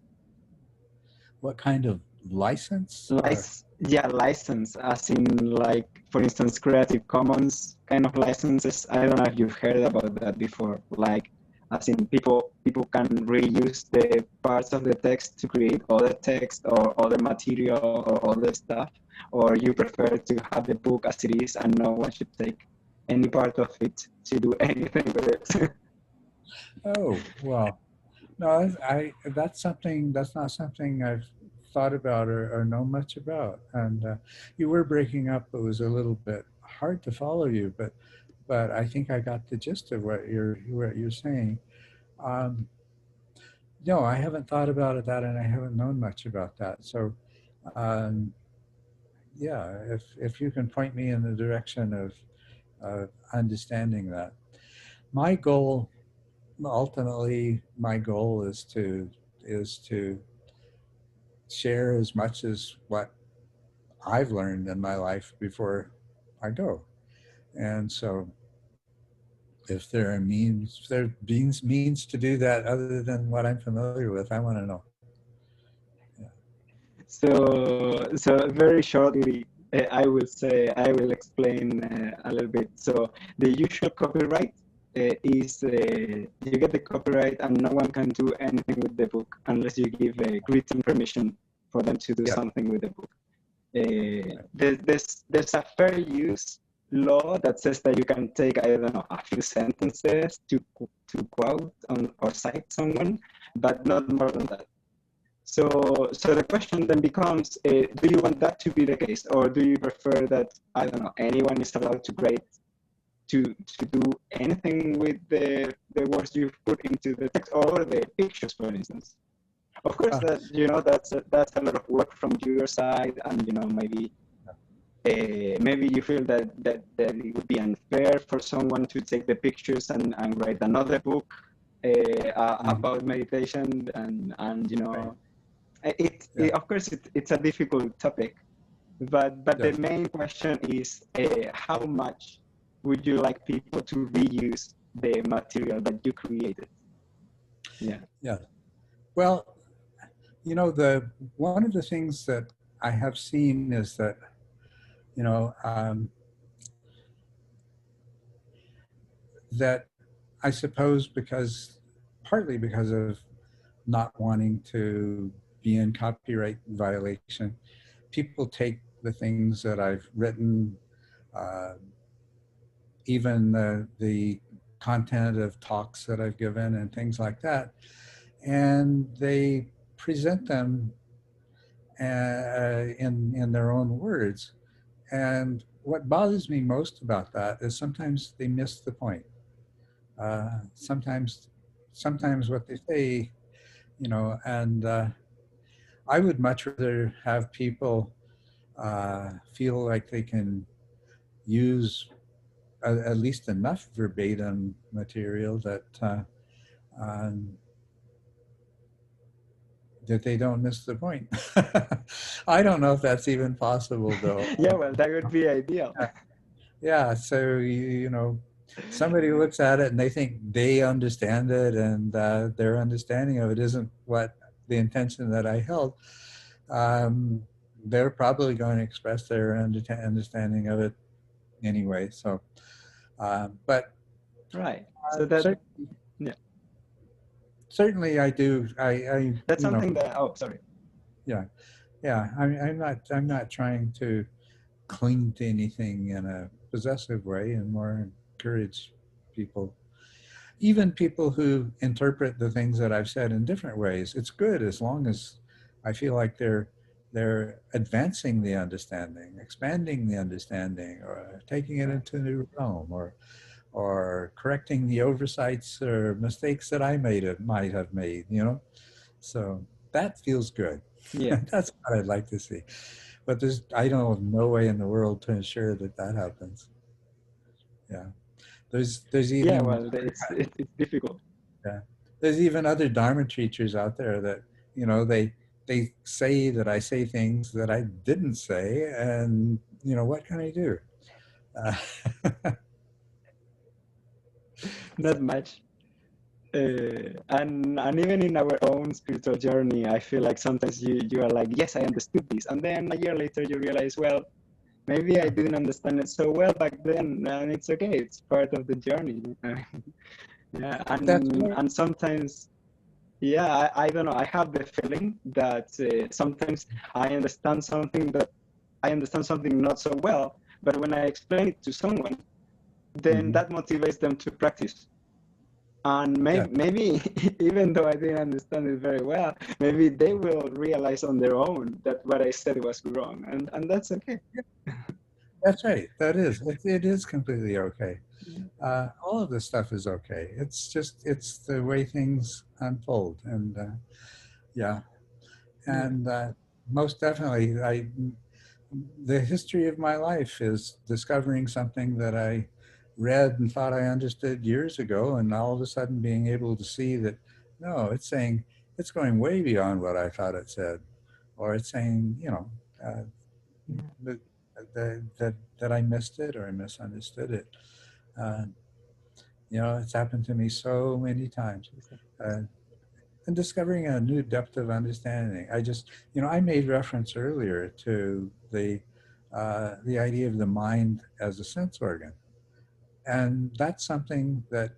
What kind of license? License, as in, like, for instance, Creative Commons kind of licenses. I don't know if you've heard about that before. Like, as in, people can reuse the parts of the text to create other text or other material or other stuff, or you prefer to have the book as it is and no one should take any part of it to do anything with it. Oh, well, no, that's not something I've thought about or know much about. And you were breaking up. It was a little bit hard to follow you, but I think I got the gist of what you're saying. Um, no, I haven't thought about that, and I haven't known much about that. So, um, yeah, if you can point me in the direction of understanding that, my goal ultimately, my goal is to share as much as what I've learned in my life before I go. And so if there are means, if there are means to do that other than what I'm familiar with, I want to know. So very shortly, I will say, I will explain a little bit. So the usual copyright is you get the copyright and no one can do anything with the book unless you give written permission for them to do something with the book. There's a fair use law that says that you can take, I don't know, a few sentences to quote or cite someone, but not more than that. So the question then becomes, do you want that to be the case, or do you prefer that, I don't know, anyone is allowed to do anything with the words you put into the text or the pictures, for instance? Of course, that's a lot of work from your side, and maybe you feel that it would be unfair for someone to take the pictures and write another book about meditation, and of course it's a difficult topic, but the main question is how much would you like people to reuse the material that you created? Yeah. Well, one of the things that I have seen is that, that I suppose partly because of not wanting to be in copyright violation, people take the things that I've written, even the content of talks that I've given and things like that, and they present them in their own words. And what bothers me most about that is sometimes they miss the point. Sometimes what they say, and I would much rather have people feel like they can use at least enough verbatim material that that they don't miss the point. I don't know if that's even possible, though. Yeah, well, that would be ideal. Yeah, so somebody looks at it and they think they understand it, and their understanding of it isn't what the intention that I held. They're probably going to express their understanding of it anyway. So, but right. So that certainly I do. That's something that. Oh, sorry. Yeah. I'm not trying to cling to anything in a possessive way, and more encourage people, even people who interpret the things that I've said in different ways. It's good as long as I feel like they're advancing the understanding, expanding the understanding, or taking it into a new realm, or correcting the oversights or mistakes that I might have made. So that feels good. Yeah. That's what I'd like to see. But I don't have no way in the world to ensure that happens. Yeah. There's even... Yeah, well, it's difficult. Yeah. There's even other Dharma teachers out there that, they say that I say things that I didn't say, and, what can I do? Not much. And even in our own spiritual journey, I feel like sometimes you are like, yes, I understood this, and then a year later you realize, well, maybe I didn't understand it so well back then, and it's okay. It's part of the journey. Yeah, and sometimes, yeah, I don't know. I have the feeling that sometimes I understand something not so well, but when I explain it to someone, then that motivates them to practice. And maybe even though I didn't understand it very well, maybe they will realize on their own that what I said was wrong, and that's okay. That's right. That is. It is completely okay. All of this stuff is okay. It's the way things unfold, and and most definitely, the history of my life is discovering something that I read and thought I understood years ago, and all of a sudden being able to see that, no, it's saying, it's going way beyond what I thought it said, or it's saying, that I missed it or I misunderstood it. You know, it's happened to me so many times. And discovering a new depth of understanding. I just, you know, I made reference earlier to the idea of the mind as a sense organ. And that's something that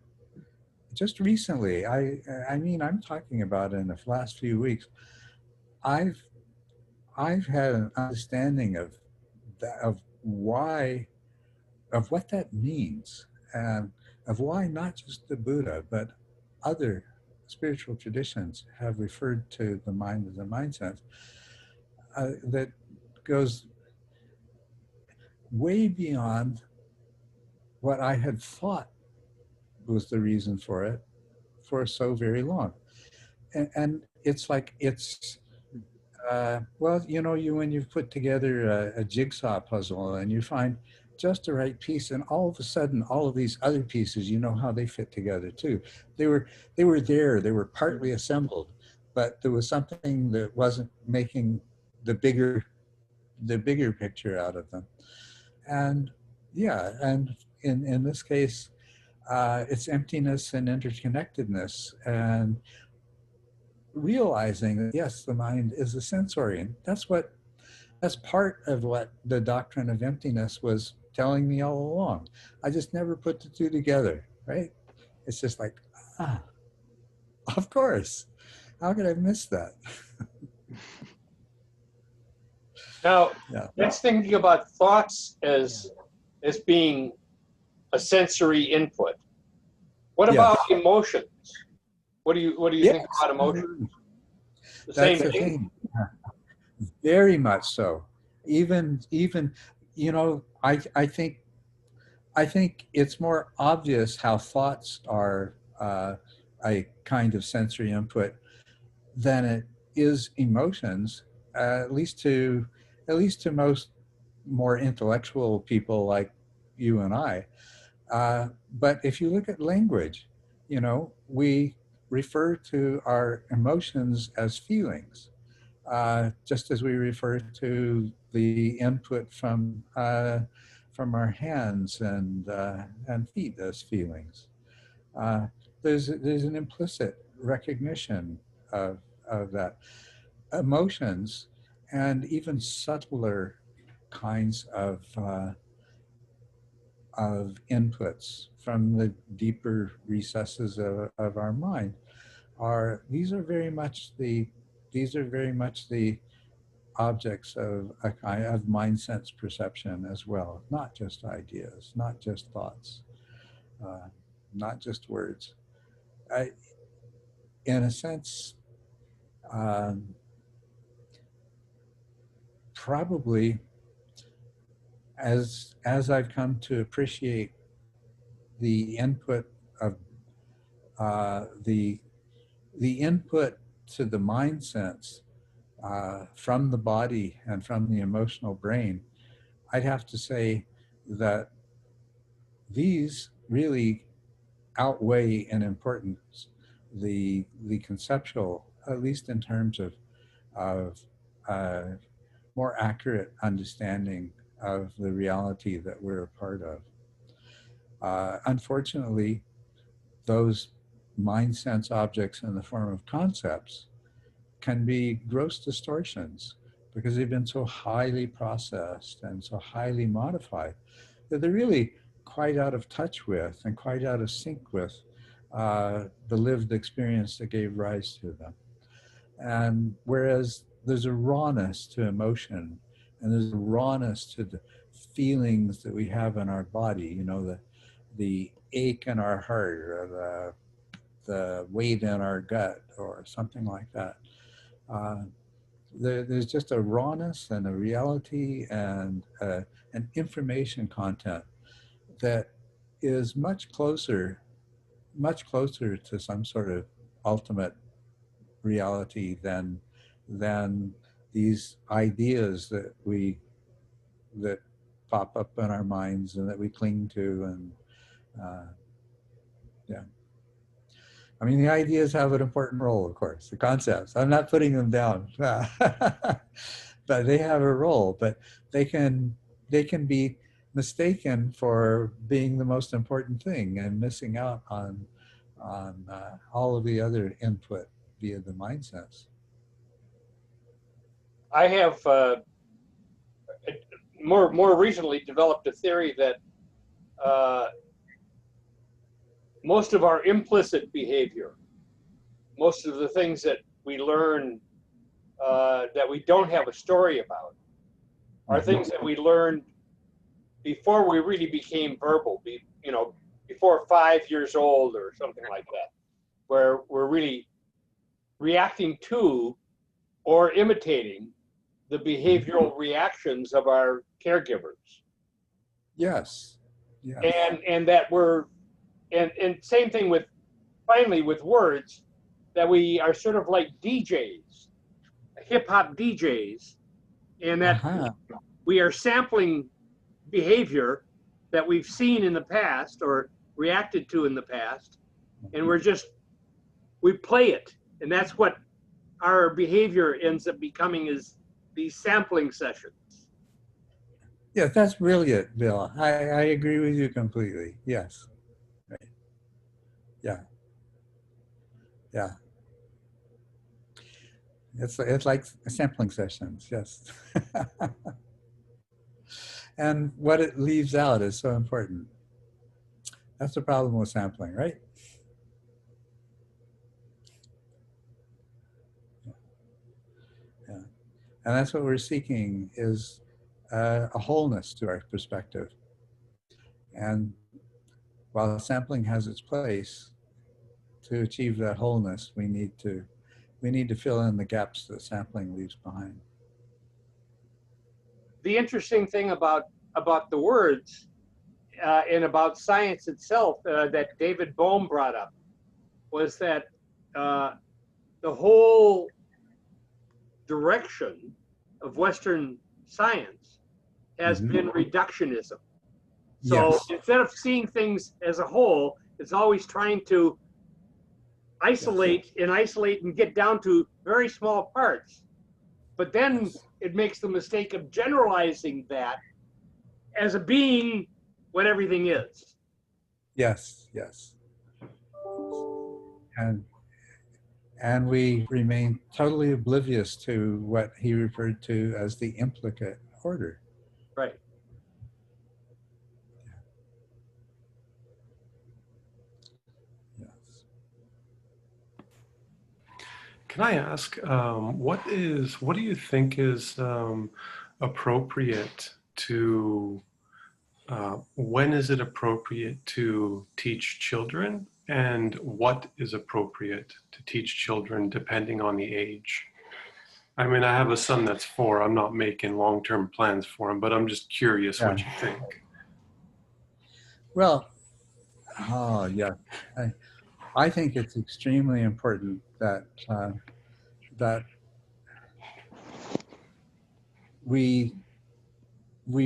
just recently, I mean, I'm talking about in the last few weeks, I've had an understanding of that, of why, of what that means, and of why not just the Buddha, but other spiritual traditions have referred to the mind as a mind sense, that goes way beyond what I had thought was the reason for it for so very long. And it's like, it's, well, you know, when you've put together a jigsaw puzzle and you find just the right piece, and all of a sudden, all of these other pieces, you know how they fit together too. They were there, they were partly assembled, but there was something that wasn't making the bigger picture out of them. And yeah, and in this case, it's emptiness and interconnectedness, and realizing that yes, the mind is a sense organ. That's part of what the doctrine of emptiness was telling me all along. I just never put the two together, right? It's just like, of course. How could I miss that? Now, Yeah. that's thinking about thoughts as being a sensory input. What about emotions? What do you think about emotions? That's the thing. Very much so. Even you know, I think it's more obvious how thoughts are a kind of sensory input than it is emotions, at least to most more intellectual people like you and I. But if you look at language, you know, we refer to our emotions as feelings, just as we refer to the input from our hands and feet as feelings. There's an implicit recognition of that. Emotions and even subtler kinds of inputs from the deeper recesses of our mind these are very much the objects of a kind of mind sense perception as well, not just ideas, not just thoughts, not just words. In a sense, probably as I've come to appreciate the input of the input to the mind sense from the body and from the emotional brain, I'd have to say that these really outweigh in importance the conceptual, at least in terms of more accurate understanding of the reality that we're a part of. Unfortunately, those mind sense objects in the form of concepts can be gross distortions because they've been so highly processed and so highly modified that they're really quite out of touch with and quite out of sync with the lived experience that gave rise to them. And whereas there's a rawness to emotion, and there's a rawness to the feelings that we have in our body, you know, the ache in our heart, or the weight in our gut, or something like that. There's just a rawness and a reality and an information content that is much closer to some sort of ultimate reality than these ideas that pop up in our minds and that we cling to. And yeah, I mean, the ideas have an important role, of course, the concepts. I'm not putting them down, but they have a role. But they can be mistaken for being the most important thing and missing out on all of the other input via the mind sense. I have more recently developed a theory that most of our implicit behavior, most of the things that we learn that we don't have a story about, are things that we learned before we really became verbal, before 5 years old or something like that, where we're really reacting to or imitating the behavioral reactions of our caregivers. Yes. Yes. And that we're, and same thing with, finally with words, that we are sort of like DJs, hip hop DJs, and that we are sampling behavior that we've seen in the past or reacted to in the past, and we play it, and that's what our behavior ends up becoming, is these sampling sessions. Yeah, that's brilliant, Bill. I agree with you completely. Yes. Right. Yeah. Yeah. It's like sampling sessions. Yes. And what it leaves out is so important. That's the problem with sampling, right? Yeah. And that's what we're seeking, is a wholeness to our perspective. And while sampling has its place, to achieve that wholeness, we need to fill in the gaps that sampling leaves behind. The interesting thing about the words and about science itself that David Bohm brought up was that the whole direction of Western science has been reductionism. So instead of seeing things as a whole, it's always trying to isolate and get down to very small parts. But then it makes the mistake of generalizing that as a being what everything is. Yes, yes. And we remain totally oblivious to what he referred to as the implicate order. Right. Yes. Can I ask, what do you think is appropriate to, when is it appropriate to teach children, and what is appropriate to teach children depending on the age? I mean, I have a son that's 4. I'm not making long-term plans for him, but I'm just curious what you think. Well, I think it's extremely important that that we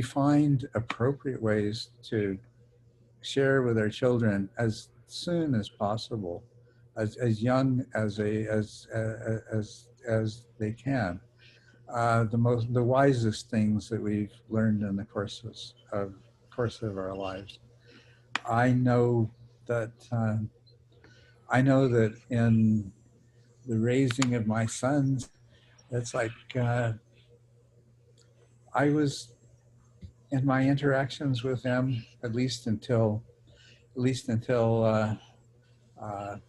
find appropriate ways to share with our children as soon as possible, as young as they can, the wisest things that we've learned in the course of our lives. I know that in the raising of my sons, it's like I was, in my interactions with them, at least until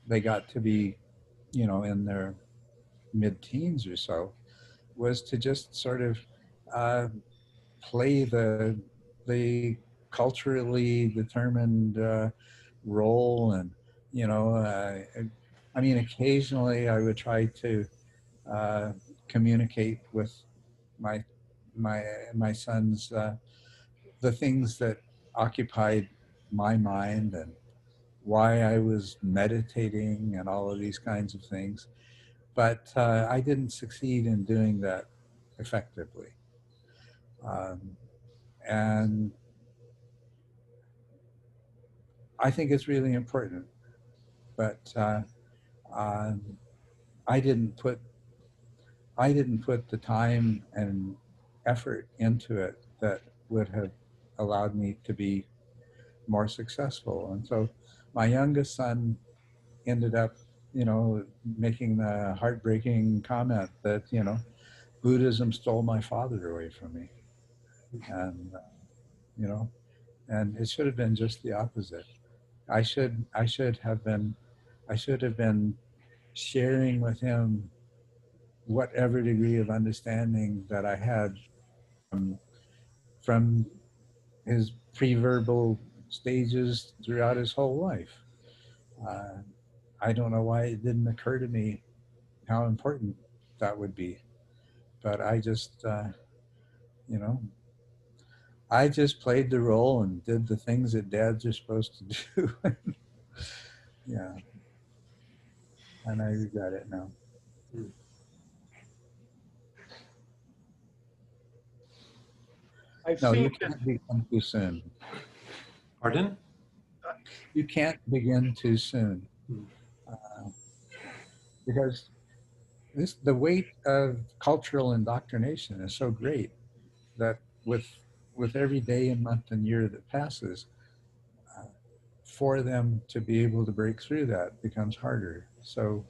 they got to be, in their mid-teens or so, was to just sort of play the culturally determined role, and I mean, occasionally I would try to communicate with my sons the things that occupied my mind and why I was meditating and all of these kinds of things. But I didn't succeed in doing that effectively. And I think it's really important, but I didn't put the time and effort into it that would have allowed me to be more successful. And so my youngest son ended up, making the heartbreaking comment that, Buddhism stole my father away from me. And, you know, and it should have been just the opposite. I should have been sharing with him whatever degree of understanding that I had from his pre-verbal stages throughout his whole life. I don't know why it didn't occur to me how important that would be, but I just, I just played the role and did the things that dads are supposed to do. Yeah, and I regret it now. I've No, seen you can't begin too soon. Pardon? You can't begin too soon, because the weight of cultural indoctrination is so great that with every day and month and year that passes, for them to be able to break through that becomes harder. So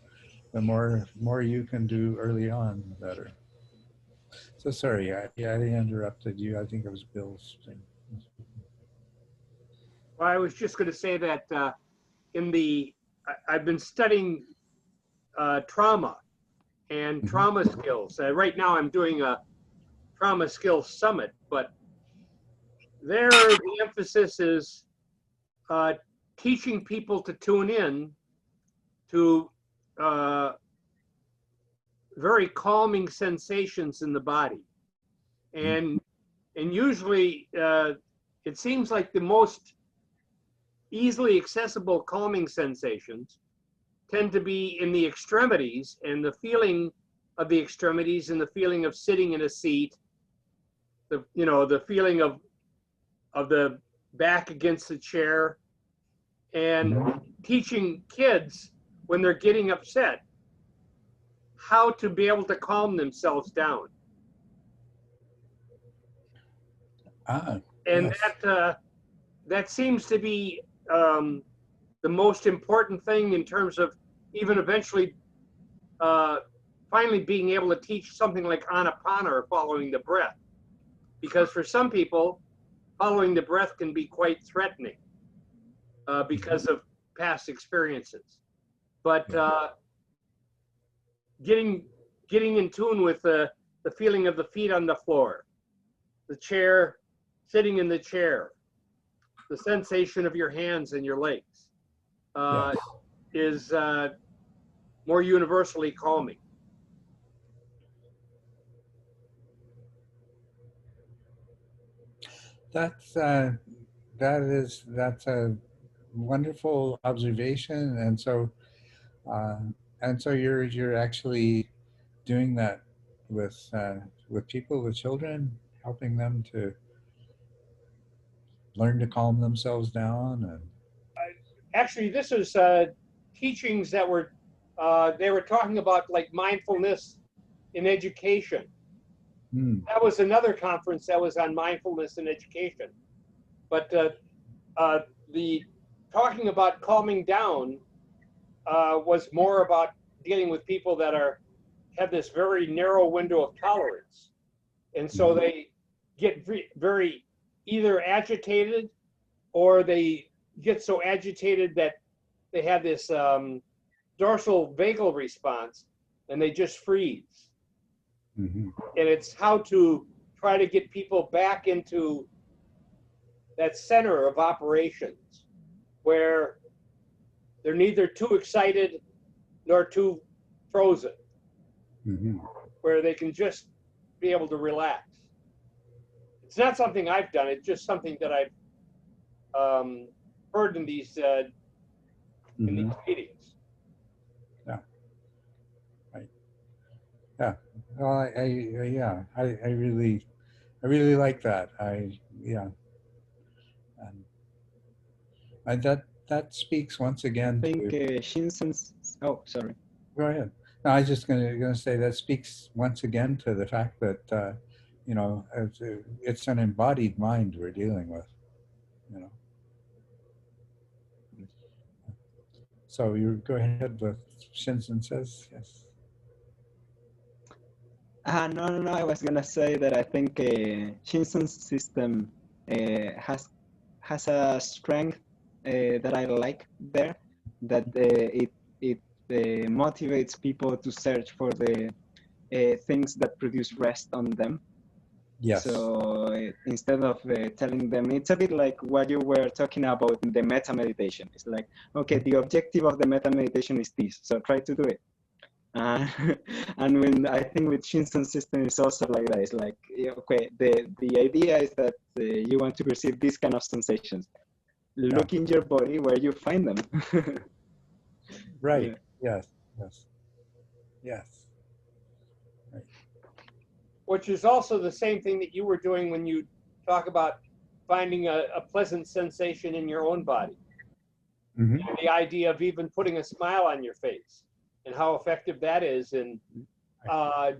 the more you can do early on, the better. So sorry, I interrupted you. I think it was Bill's thing. Well, I was just going to say that I've been studying trauma and trauma skills. Right now I'm doing a trauma skills summit, but there the emphasis is teaching people to tune in to very calming sensations in the body. And usually it seems like the most easily accessible calming sensations tend to be in the extremities, and the feeling of the extremities and the feeling of sitting in a seat, the feeling of the back against the chair, and teaching kids when they're getting upset how to be able to calm themselves down. And yes, that seems to be the most important thing in terms of even eventually finally being able to teach something like Anapana or following the breath. Because for some people, following the breath can be quite threatening because of past experiences. But getting in tune with the feeling of the feet on the floor, the chair, sitting in the chair, the sensation of your hands and your legs is more universally calming. That's a wonderful observation, and so you're actually doing that with people, with children, helping them to learn to calm themselves down. And actually, this is teachings that were they were talking about, like mindfulness in education. That was another conference that was on mindfulness in education. But the talking about calming down was more about dealing with people that have this very narrow window of tolerance. And so they get very either agitated, or they get so agitated that they have this dorsal vagal response and they just freeze. And it's how to try to get people back into that center of operations where they're neither too excited nor too frozen, where they can just be able to relax. It's not something I've done. It's just something that I've heard in these meetings. Yeah. Right. Yeah. Well, I really like that. And that speaks once again. I think Shinsen's. Oh, sorry. Go ahead. No, I was just going to say that speaks once again to the fact that you know, it's an embodied mind we're dealing with, you know. So you go ahead with Shinzen says, yes. No. I was gonna say that I think Shinsen's system has a strength that I like there, that it motivates people to search for the things that produce rest on them. Yes. So instead of telling them, it's a bit like what you were talking about in the metta meditation. It's like, okay, the objective of the metta meditation is this, so try to do it. And when I think with Shinsen's system is also like that. It's like, okay, the idea is that you want to perceive these kind of sensations. Look in your body where you find them. Right. Yeah. Yes. Right. Which is also the same thing that you were doing when you talk about finding a pleasant sensation in your own body. Mm-hmm. And the idea of even putting a smile on your face and how effective that is in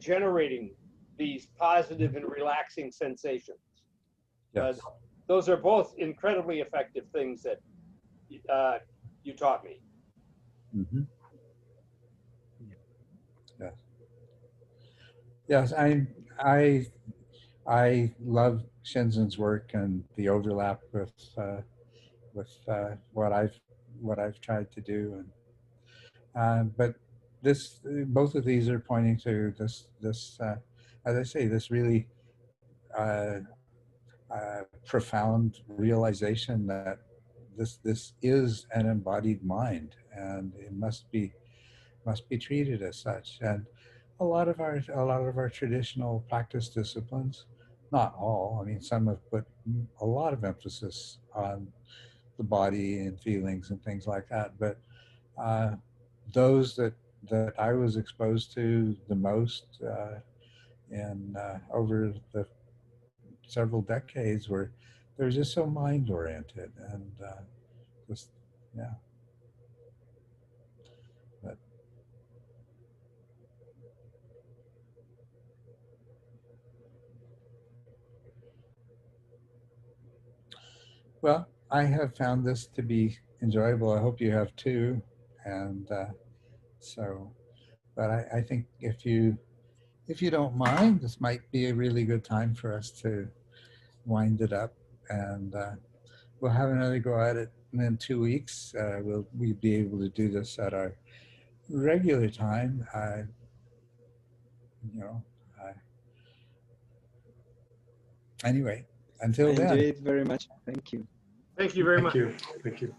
generating these positive and relaxing sensations. Yes. Those are both incredibly effective things that you taught me. Mm-hmm. Yes. Yes, I love Shinzen's work and the overlap with what I've tried to do, and but both of these are pointing to this as I say, this really profound realization that this is an embodied mind, and it must be treated as such. And a lot of our traditional practice disciplines, not all, I mean, some have put a lot of emphasis on the body and feelings and things like that, but those that I was exposed to the most in over the several decades were they're just so mind oriented and just yeah. But well, I have found this to be enjoyable. I hope you have too. And so, but I think if you don't mind, this might be a really good time for us to wind it up, and we'll have another go at it in 2 weeks. We'll be able to do this at our regular time. You know. Anyway, until I then. enjoyed it very much. Thank you. Thank you very much. Thank you.